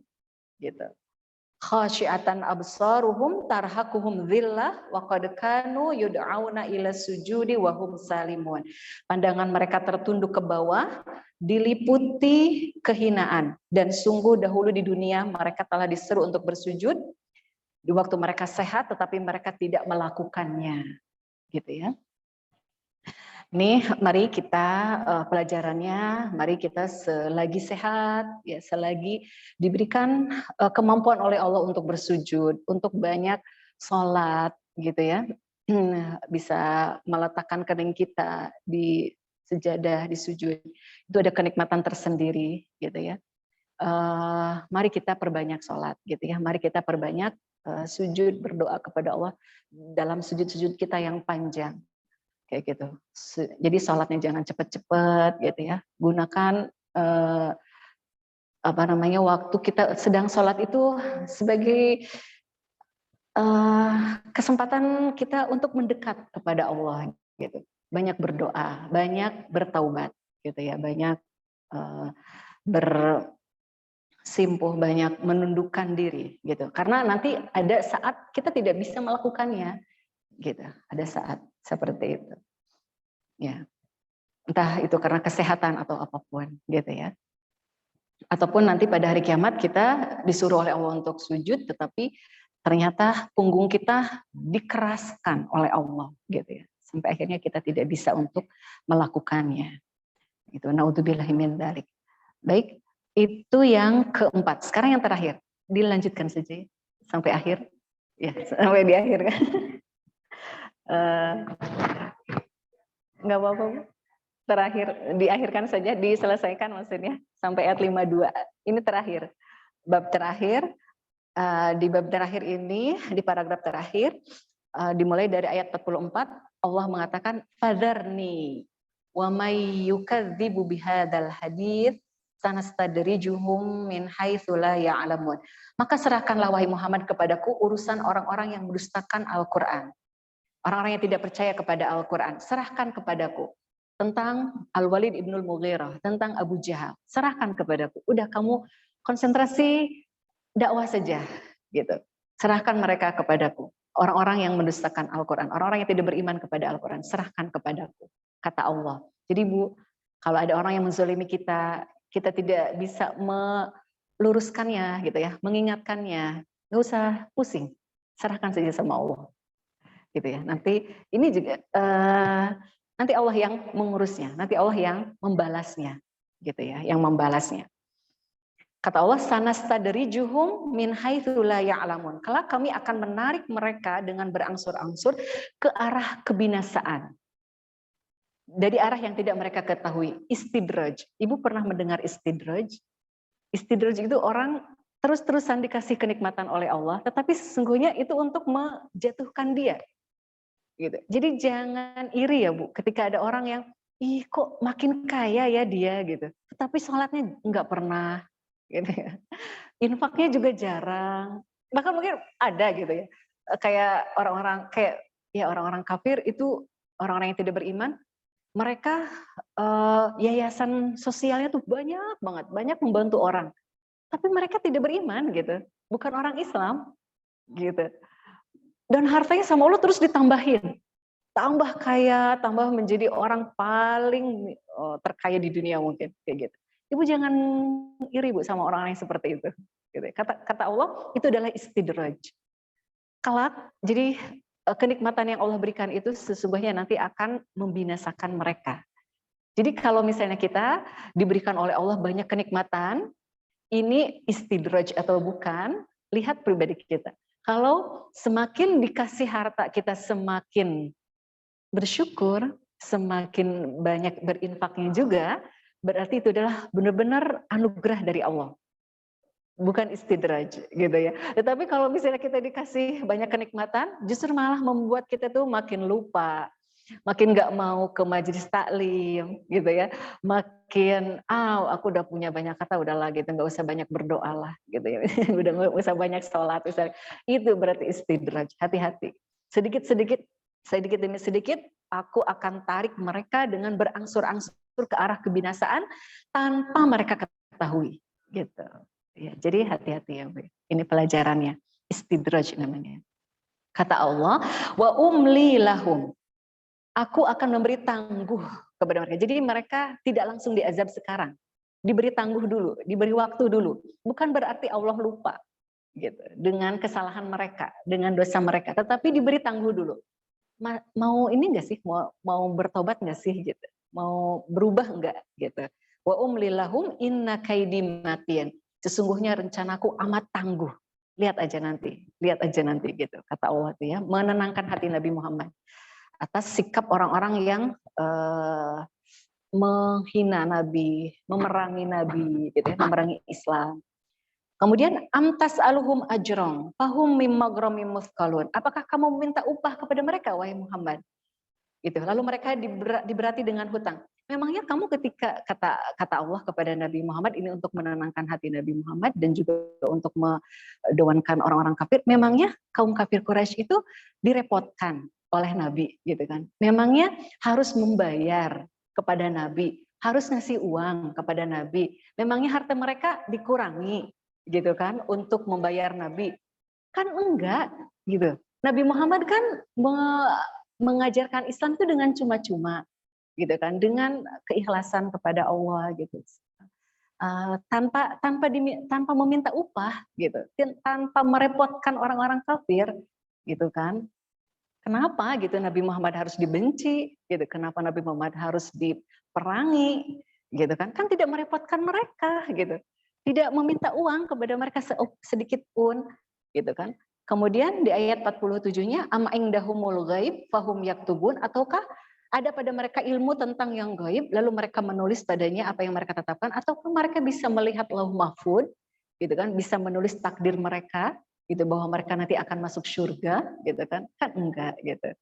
gitu. Khasyiatan absaruhum tarhaquhum dhillah wa qad kanu yud'auna ila sujudi wa hum salimun. Pandangan mereka tertunduk ke bawah, diliputi kehinaan, dan sungguh dahulu di dunia mereka telah diseru untuk bersujud di waktu mereka sehat tetapi mereka tidak melakukannya, gitu ya. Nih, mari kita pelajarannya, mari kita selagi sehat, ya selagi diberikan kemampuan oleh Allah untuk bersujud, untuk banyak sholat, gitu ya, bisa meletakkan kening kita di sejadah, di sujud, itu ada kenikmatan tersendiri, gitu ya. Mari kita perbanyak sholat, gitu ya, mari kita perbanyak sujud berdoa kepada Allah dalam sujud-sujud kita yang panjang kayak gitu. Jadi sholatnya jangan cepet-cepet gitu ya. Gunakan waktu kita sedang sholat itu sebagai kesempatan kita untuk mendekat kepada Allah gitu. Banyak berdoa, banyak bertaubat gitu ya, banyak bersimpuh, banyak menundukkan diri gitu. Karena nanti ada saat kita tidak bisa melakukannya gitu. Ada saat seperti itu. Ya. Entah itu karena kesehatan atau apapun gitu ya. Ataupun nanti pada hari kiamat kita disuruh oleh Allah untuk sujud, tetapi ternyata punggung kita dikeraskan oleh Allah gitu ya. Sampai akhirnya kita tidak bisa untuk melakukannya. Gitu. Naudzubillahi min dzalik. Baik, itu yang keempat. Sekarang yang terakhir, dilanjutkan saja sampai akhir. Ya, sampai di akhir kan. Enggak apa-apa. Terakhir, diakhirkan saja, diselesaikan maksudnya sampai ayat 52. Ini terakhir. Bab terakhir. Di bab terakhir ini, di paragraf terakhir, dimulai dari ayat 44, Allah mengatakan, "Fadharni wa may yukadzibu bihadzal hadits sanastadrijuhum min haitsu la ya'lamun." Maka serahkanlah wahai Muhammad kepadaku urusan orang-orang yang mendustakan Al-Qur'an. Orang-orang yang tidak percaya kepada Al-Qur'an, serahkan kepadaku. Tentang Al-Walid ibnul Mughirah, tentang Abu Jahal, serahkan kepadaku. Udah kamu konsentrasi dakwah saja gitu. Serahkan mereka kepadaku. Orang-orang yang mendustakan Al-Qur'an, orang-orang yang tidak beriman kepada Al-Qur'an, serahkan kepadaku, kata Allah. Jadi Bu, kalau ada orang yang menzalimi kita, kita tidak bisa meluruskannya gitu ya, mengingatkannya. Nggak usah pusing. Serahkan saja sama Allah. Gitu ya. Nanti ini juga nanti Allah yang mengurusnya, nanti Allah yang membalasnya. Gitu ya, yang membalasnya. Kata Allah, sanastadrijuhum min haitsu la ya'lamun. Kelak kami akan menarik mereka dengan berangsur-angsur ke arah kebinasaan. Dari arah yang tidak mereka ketahui. Istidraj. Ibu pernah mendengar istidraj? Istidraj itu orang terus-terusan dikasih kenikmatan oleh Allah, tetapi sesungguhnya itu untuk menjatuhkan dia. Gitu. Jadi jangan iri ya Bu, ketika ada orang yang, ih kok makin kaya ya dia gitu, tetapi sholatnya nggak pernah. Gitu ya. Infaknya juga jarang, bahkan mungkin ada gitu ya, kayak orang-orang kafir itu, orang-orang yang tidak beriman, mereka yayasan sosialnya tuh banyak banget, banyak membantu orang, tapi mereka tidak beriman gitu, bukan orang Islam gitu, dan hartanya sama Allah terus ditambahin, tambah kaya, tambah menjadi orang paling terkaya di dunia mungkin kayak gitu. Ibu jangan iri Bu sama orang-orang yang seperti itu. Gitu. Kata Allah itu adalah istidraj. Kelak, jadi kenikmatan yang Allah berikan itu sesungguhnya nanti akan membinasakan mereka. Jadi kalau misalnya kita diberikan oleh Allah banyak kenikmatan, ini istidraj atau bukan, lihat pribadi kita. Kalau semakin dikasih harta kita semakin bersyukur, semakin banyak berinfaknya juga, berarti itu adalah benar-benar anugerah dari Allah. Bukan istidraj gitu ya. Tetapi kalau misalnya kita dikasih banyak kenikmatan, justru malah membuat kita tuh makin lupa, makin nggak mau ke majelis taklim gitu ya, makin aku udah punya banyak kata udahlah gitu, nggak usah banyak berdoa lah gitu ya, udah nggak usah banyak sholat misalnya. Itu berarti istidraj. Hati-hati, sedikit demi sedikit aku akan tarik mereka dengan berangsur-angsur ke arah kebinasaan tanpa mereka ketahui gitu. Ya, jadi hati-hati ya Bu. Ini pelajarannya, istidraj namanya. Kata Allah, wa umli lahum. Aku akan memberi tangguh kepada mereka. Jadi mereka tidak langsung diazab sekarang. Diberi tangguh dulu, diberi waktu dulu. Bukan berarti Allah lupa gitu dengan kesalahan mereka, dengan dosa mereka, tetapi diberi tangguh dulu. Mau ini enggak sih? Mau bertobat enggak sih gitu? Mau berubah enggak gitu. Wa umli lahum inna kaidi matin. Sesungguhnya rencanaku amat tangguh. Lihat aja nanti gitu kata Allah itu ya, menenangkan hati Nabi Muhammad atas sikap orang-orang yang menghina Nabi, memerangi Nabi gitu ya, memerangi Islam. Kemudian amtas aluhum ajrong, fahum mim maghramin muthqalun. Apakah kamu meminta upah kepada mereka, wahai Muhammad? Gitu. Lalu mereka diberati dengan hutang. Memangnya kamu ketika kata Allah kepada Nabi Muhammad ini untuk menenangkan hati Nabi Muhammad dan juga untuk mendoankan orang-orang kafir, memangnya kaum kafir Quraisy itu direpotkan oleh Nabi gitu kan? Memangnya harus membayar kepada Nabi, harus ngasih uang kepada Nabi. Memangnya harta mereka dikurangi gitu kan untuk membayar Nabi? Kan enggak gitu. Nabi Muhammad kan mengajarkan Islam itu dengan cuma-cuma gitu kan, dengan keikhlasan kepada Allah gitu, tanpa meminta upah gitu, tanpa merepotkan orang-orang kafir gitu kan. Kenapa gitu Nabi Muhammad harus dibenci gitu, kenapa Nabi Muhammad harus diperangi gitu kan, kan tidak merepotkan mereka gitu, tidak meminta uang kepada mereka sedikit pun gitu kan. Kemudian di ayat 47-nya am indahumul ghaib fahum yaktubun, ataukah ada pada mereka ilmu tentang yang gaib lalu mereka menulis padanya apa yang mereka tetapkan, ataukah mereka bisa melihat lauh mahfud gitu kan, bisa menulis takdir mereka gitu bahwa mereka nanti akan masuk surga gitu kan enggak gitu.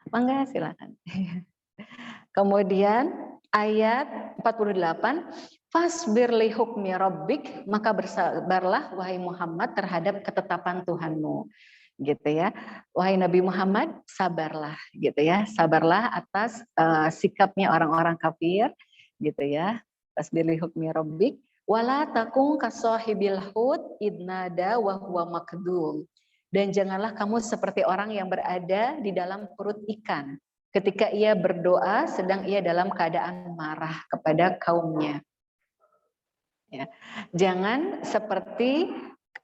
Mangga silakan. Kemudian ayat 48, fasbir li hukmi rabbik, maka bersabarlah wahai Muhammad terhadap ketetapan Tuhanmu. Gitu ya. Wahai Nabi Muhammad, sabarlah gitu ya. Sabarlah atas sikapnya orang-orang kafir gitu ya. Fasbir li hukmi rabbik wala takung kasahibil hud idnada wa huwa makdum. Dan janganlah kamu seperti orang yang berada di dalam perut ikan ketika ia berdoa sedang ia dalam keadaan marah kepada kaumnya. Ya. Jangan seperti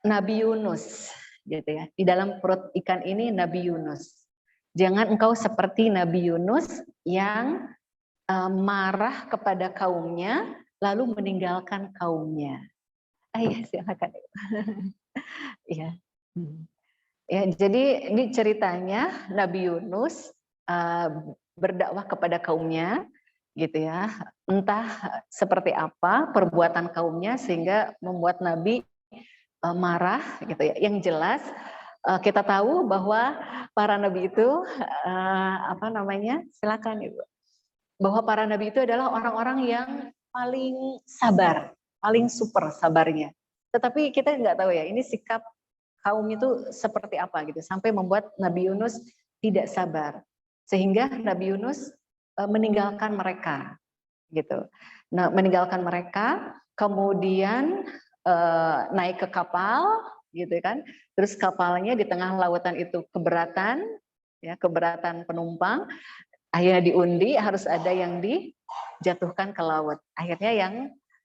Nabi Yunus, gitu ya. Di dalam perut ikan ini Nabi Yunus. Jangan engkau seperti Nabi Yunus yang marah kepada kaumnya lalu meninggalkan kaumnya. Ayo silakan. Ya. Ya, jadi ini ceritanya Nabi Yunus berdakwah kepada kaumnya gitu ya, entah seperti apa perbuatan kaumnya sehingga membuat Nabi marah gitu ya. Yang jelas kita tahu bahwa para nabi itu silakan Ibu, bahwa para nabi itu adalah orang-orang yang paling sabar, paling super sabarnya. Tetapi kita nggak tahu ya ini sikap kaum itu seperti apa gitu sampai membuat Nabi Yunus tidak sabar sehingga Nabi Yunus meninggalkan mereka gitu. Nah, meninggalkan mereka kemudian naik ke kapal gitu kan. Terus kapalnya di tengah lautan itu keberatan ya, keberatan penumpang. Akhirnya diundi harus ada yang dijatuhkan ke laut. Akhirnya yang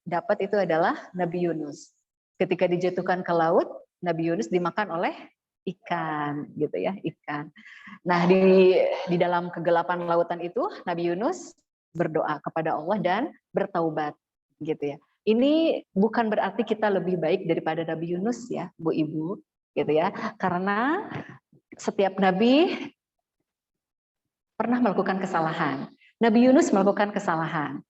dapat itu adalah Nabi Yunus. Ketika dijatuhkan ke laut, Nabi Yunus dimakan oleh ikan gitu ya, ikan. Nah, di dalam kegelapan lautan itu Nabi Yunus berdoa kepada Allah dan bertaubat gitu ya. Ini bukan berarti kita lebih baik daripada Nabi Yunus ya, Bu Ibu, gitu ya. Karena setiap nabi pernah melakukan kesalahan. Nabi Yunus melakukan kesalahan.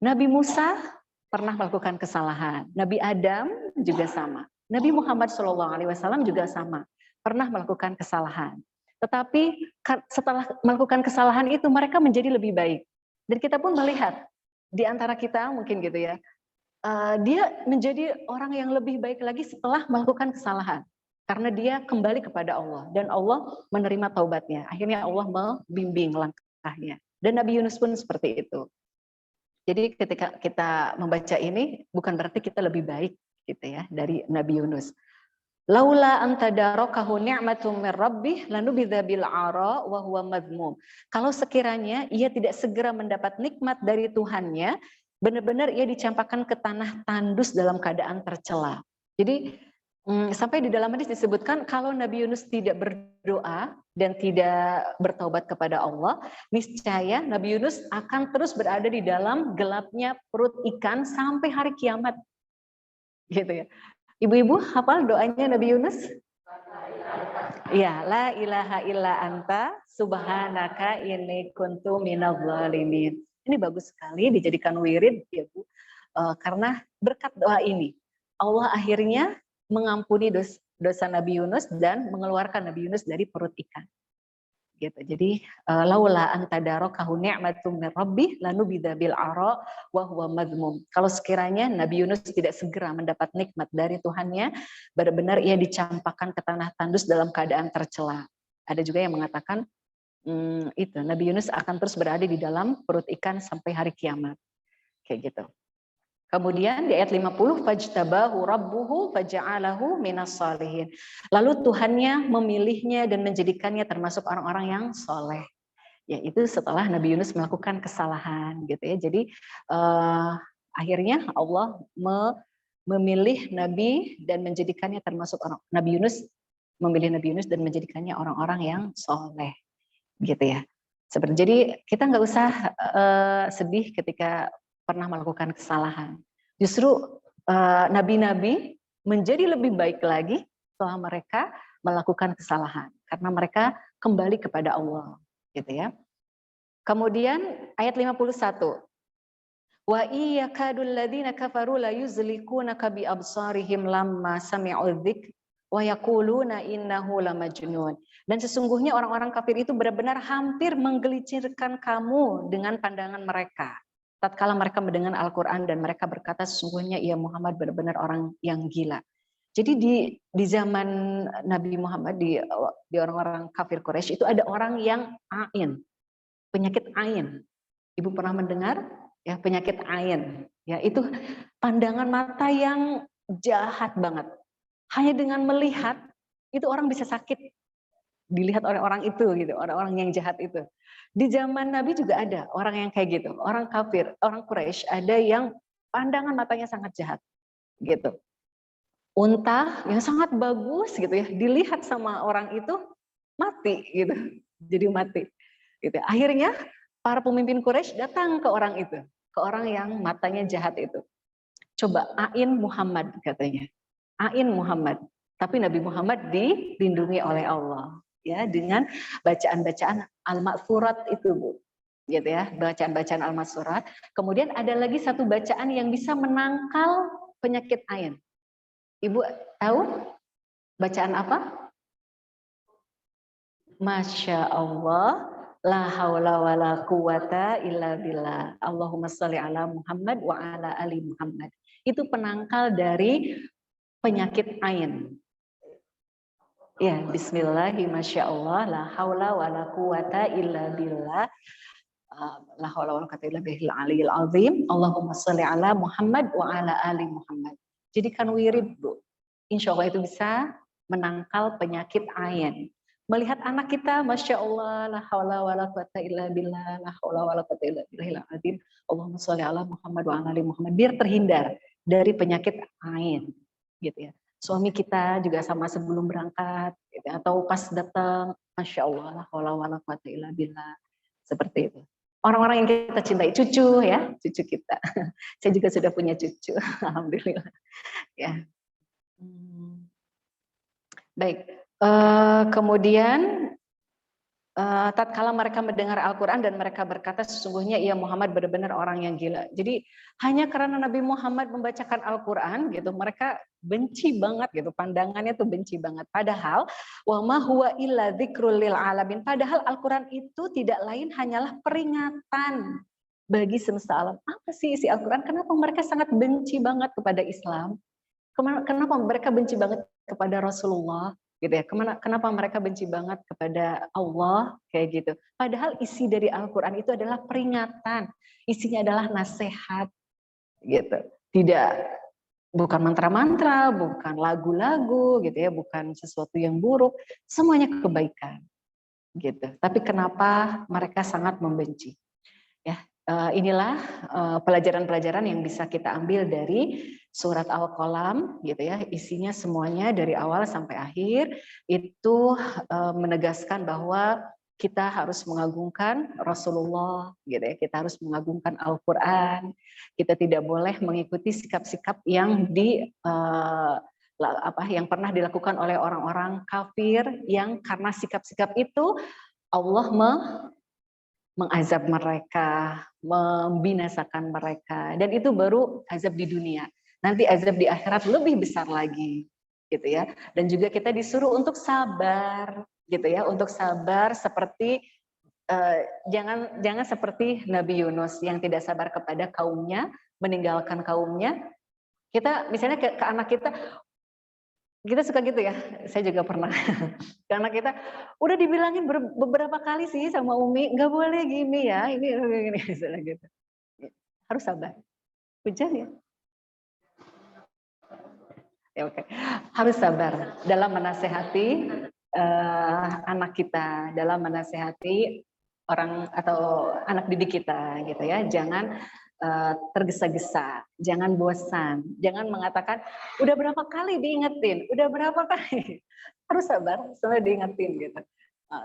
Nabi Musa pernah melakukan kesalahan. Nabi Adam juga sama. Nabi Muhammad SAW juga sama. Pernah melakukan kesalahan. Tetapi setelah melakukan kesalahan itu mereka menjadi lebih baik. Dan kita pun melihat di antara kita mungkin gitu ya. Dia menjadi orang yang lebih baik lagi setelah melakukan kesalahan. Karena dia kembali kepada Allah. Dan Allah menerima taubatnya. Akhirnya Allah membimbing langkahnya. Dan Nabi Yunus pun seperti itu. Jadi ketika kita membaca ini bukan berarti kita lebih baik gitu ya dari Nabi Yunus. Laula antadarakahu ni'matum mir rabbih lanubidza bil ara wa huwa madmum. Kalau sekiranya ia tidak segera mendapat nikmat dari Tuhannya, benar-benar ia dicampakkan ke tanah tandus dalam keadaan tercela. Jadi sampai di dalam hadis disebutkan kalau Nabi Yunus tidak berdoa dan tidak bertaubat kepada Allah, niscaya Nabi Yunus akan terus berada di dalam gelapnya perut ikan sampai hari kiamat. Gitu ya. Ibu-ibu hafal doanya Nabi Yunus? Ya, la ilaha illa anta subhanaka inni kuntu minadh dhalimin. Ini bagus sekali dijadikan wirid ya Bu. Karena berkat doa ini, Allah akhirnya mengampuni dosa Nabi Yunus dan mengeluarkan Nabi Yunus dari perut ikan. Gitu. Jadi laula antadarakahu ni'matum min rabbih lanubidza bil ara wa huwa madmum. Kalau sekiranya Nabi Yunus tidak segera mendapat nikmat dari Tuhannya, benar-benar ia dicampakkan ke tanah tandus dalam keadaan tercela. Ada juga yang mengatakan itu Nabi Yunus akan terus berada di dalam perut ikan sampai hari kiamat. Kayak gitu. Kemudian di ayat 50, fajtabahu rabbuhu faja'alahu minas shalihin. Lalu Tuhannya memilihnya dan menjadikannya termasuk orang-orang yang soleh. Yaitu setelah Nabi Yunus melakukan kesalahan gitu ya. Jadi akhirnya Allah memilih Nabi dan menjadikannya termasuk orang Nabi Yunus, memilih Nabi Yunus dan menjadikannya orang-orang yang soleh gitu ya. Jadi kita nggak usah sedih ketika pernah melakukan kesalahan. Justru nabi-nabi menjadi lebih baik lagi setelah mereka melakukan kesalahan karena mereka kembali kepada Allah, gitu ya. Kemudian ayat 51. Wa iyyakadul ladzina kafaru la yuzlikunaka bi absarihim lamma sami'u dzikr wa yaquluna innahu lamajnun. Dan sesungguhnya orang-orang kafir itu benar-benar hampir menggelincirkan kamu dengan pandangan mereka tatkala mereka mendengar Al-Quran dan mereka berkata sesungguhnya ia Muhammad benar-benar orang yang gila. Jadi di zaman Nabi Muhammad, di orang-orang kafir Quraisy itu ada orang yang ain, penyakit ain. Ibu pernah mendengar ya penyakit ain? Ya itu pandangan mata yang jahat banget. Hanya dengan melihat itu orang bisa sakit. Dilihat oleh orang itu gitu, orang-orang yang jahat itu. Di zaman Nabi juga ada orang yang kayak gitu, orang kafir, orang Quraisy ada yang pandangan matanya sangat jahat gitu. Unta yang sangat bagus gitu ya, dilihat sama orang itu mati gitu. Jadi mati. Gitu. Akhirnya para pemimpin Quraisy datang ke orang itu, ke orang yang matanya jahat itu. Coba ain Muhammad katanya. Ain Muhammad. Tapi Nabi Muhammad dilindungi oleh Allah ya dengan bacaan-bacaan al-ma'thurat itu Bu. Gitu ya, bacaan-bacaan al-ma'thurat. Kemudian ada lagi satu bacaan yang bisa menangkal penyakit ain. Ibu tahu bacaan apa? Masya Allah, la haula wa la quwata illa billah. Allahumma sholli ala Muhammad wa ala ali Muhammad. Itu penangkal dari penyakit ain. Ya, bismillahi masya Allah, la haula wa la quwata illa billah. La haula wa la quwata illa billahil aliyil azim. Allahumma sholli ala Muhammad wa ala ali Muhammad. Jadikan wirid, Bu. Insya Allah itu bisa menangkal penyakit ain. Melihat anak kita, masya Allah, la haula wa la quwata illa billah, la haula wa la quwata illa billahil azim. Allahumma sholli ala Muhammad wa ala ali Muhammad. Biar terhindar dari penyakit ain, gitu ya. Suami kita juga sama sebelum berangkat, gitu, atau pas datang, masya Allah, la haula wa la quwata illa billah, seperti itu. Orang-orang yang kita cintai, cucu ya, cucu kita. Saya juga sudah punya cucu, alhamdulillah. Ya. Baik. Kemudian tatkala mereka mendengar Al-Quran dan mereka berkata sesungguhnya ia Muhammad benar-benar orang yang gila. Jadi hanya karena Nabi Muhammad membacakan Al-Quran gitu, mereka benci banget gitu, pandangannya tuh benci banget. Padahal wa ma huwa illa dzikrul lil alamin. Padahal Al-Quran itu tidak lain hanyalah peringatan bagi semesta alam. Apa sih isi Al-Quran? Kenapa mereka sangat benci banget kepada Islam? Kenapa mereka benci banget kepada Rasulullah? Gitu ya. Kenapa mereka benci banget kepada Allah kayak gitu. Padahal isi dari Al-Quran itu adalah peringatan, isinya adalah nasihat gitu. Bukan mantra-mantra, bukan lagu-lagu gitu ya, bukan sesuatu yang buruk, semuanya kebaikan gitu. Tapi kenapa mereka sangat membenci? Ya, inilah pelajaran-pelajaran yang bisa kita ambil dari surat Al-Qalam gitu ya, isinya semuanya dari awal sampai akhir itu menegaskan bahwa kita harus mengagungkan Rasulullah gitu ya, kita harus mengagungkan Al-Qur'an. Kita tidak boleh mengikuti sikap-sikap yang yang pernah dilakukan oleh orang-orang kafir yang karena sikap-sikap itu Allah mengazab mereka, membinasakan mereka, dan itu baru azab di dunia. Nanti azab di akhirat lebih besar lagi, gitu ya. Dan juga kita disuruh untuk sabar, gitu ya, untuk sabar seperti jangan seperti Nabi Yunus yang tidak sabar kepada kaumnya, meninggalkan kaumnya. Kita misalnya ke anak kita suka gitu ya, saya juga pernah. Karena kita udah dibilangin beberapa kali sih sama Umi, nggak boleh gini ya, ini misalnya gitu. Harus sabar. Hujan ya? Ya oke. Harus sabar dalam menasehati anak kita, dalam menasehati orang atau anak didik kita gitu ya. Jangan tergesa-gesa, jangan bosan, jangan mengatakan udah berapa kali diingetin, udah berapa kali. Harus sabar, selalu diingetin gitu.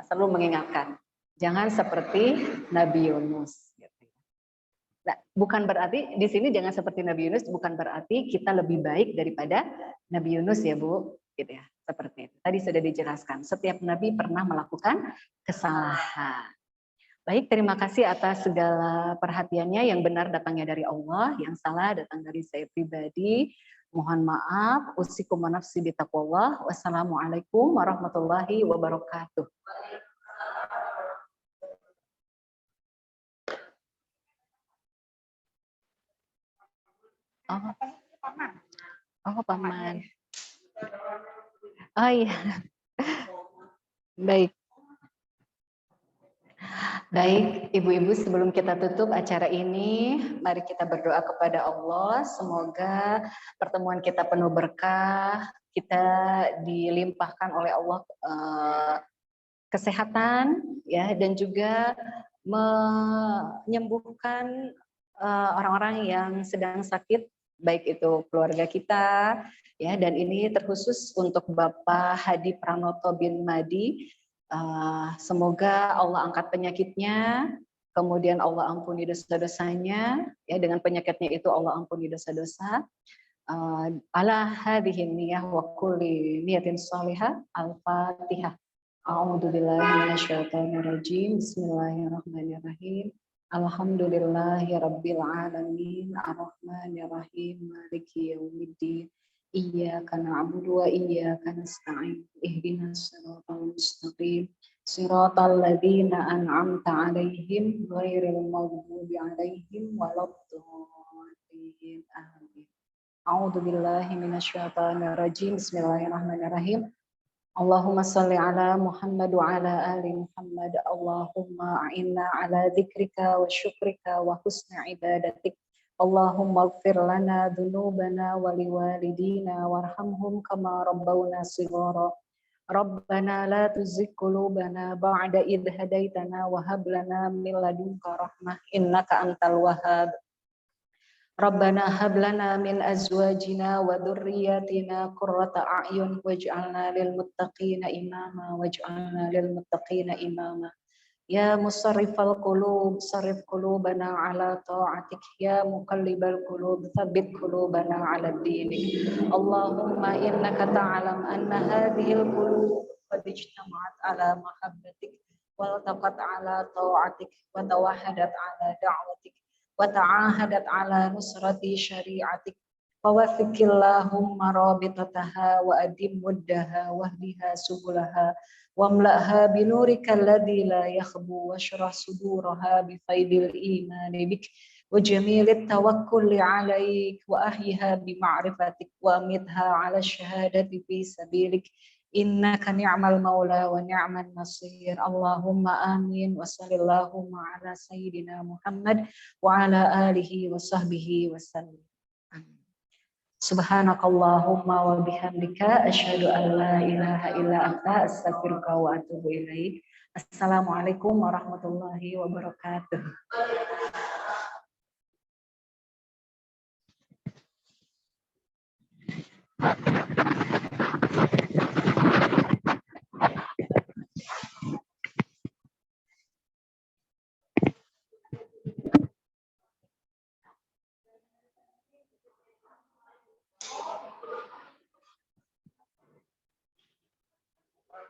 Selalu mengingatkan. Jangan seperti Nabi Yunus. Gitu. Nah, bukan berarti di sini jangan seperti Nabi Yunus, bukan berarti kita lebih baik daripada Nabi Yunus ya Bu, gitu ya. Seperti itu. Tadi sudah dijelaskan, setiap nabi pernah melakukan kesalahan. Baik, terima kasih atas segala perhatiannya. Yang benar datangnya dari Allah, yang salah datang dari saya pribadi. Mohon maaf. Usikum wa nafsi bitaqwallah. Wassalamualaikum warahmatullahi wabarakatuh. Oh, paman. Oh iya. Baik. Baik, ibu-ibu, sebelum kita tutup acara ini, mari kita berdoa kepada Allah. Semoga pertemuan kita penuh berkah, kita dilimpahkan oleh Allah kesehatan, ya, dan juga menyembuhkan orang-orang yang sedang sakit, baik itu keluarga kita, ya, dan ini terkhusus untuk Bapak Hadi Pranoto bin Madi. Semoga Allah angkat penyakitnya, kemudian Allah ampuni dosa-dosanya, ya, dengan penyakitnya itu Allah ampuni dosa-dosa. Ala hadhihi niyah wa kulli niyatin salihah. Al-Fatihah. A'udzubillahi minasyaitonirrajim. Bismillahirrahmanirrahim. Alhamdulillahirabbil alamin. Arrahmanirrahim. Maliki yaumiddin. Iyyaka na'budu wa iyyaka nasta'in. Ihdinas siratal mustaqim. Siratal ladzina an'amta 'alaihim ghairil maghdubi 'alaihim waladdallin. Amin. A'udzubillahi minasyaitonirrajim. Bismillahirrahmanirrahim. Allahumma salli ala Muhammad wa ala ali Muhammad. Allahumma a'inna ala dzikrika wa syukrika wa husna ibadatik. Allahumma ighfir lana dzunubana wa liwalidina warhamhum kama rabbawna shighara. Rabbana la tuzigh qulubana ba'da idh hadaitana wa hab lana min ladunka rahmah innaka antal wahhab. Rabbana hab lana min azwajina wa dhurriyyatina qurrata a'yun waj'alna lil muttaqina imama waj'alna lil muttaqina imama. Ya musarrifal qulub sarrif qulubana ala ta'atik, ya muqallibal qulub tsabbit qulubana ala dinik. Allahumma innaka ta'lam anna hadhil qulub qad ijtama'at ala mahabbatik wa taqat ala ta'atik wa tawahadat ala da'watik wa ta'ahadat ala nusrati syari'atik. Fawafikillahumma rabitataha wa adim muddaha wahdiha subulaha wamla'ha binurika alladhi la yakhbu washrah suduraha bifaidil imani bik wa jamilit tawakkuli alaik wa ahyiha bima'rifatik wa amitha ala syahadati fi sabilik. Innaka ni'mal maula wa ni'man nasir. Allahumma amin wa sallallahu ala sayyidina Muhammad wa ala alihi wa sahbihi wa sallam. Subhanakallahumma wa bihamdika asyhadu an la ilaha illa anta astaghfiruka wa atubu ilaik. Assalamualaikum warahmatullahi wabarakatuh.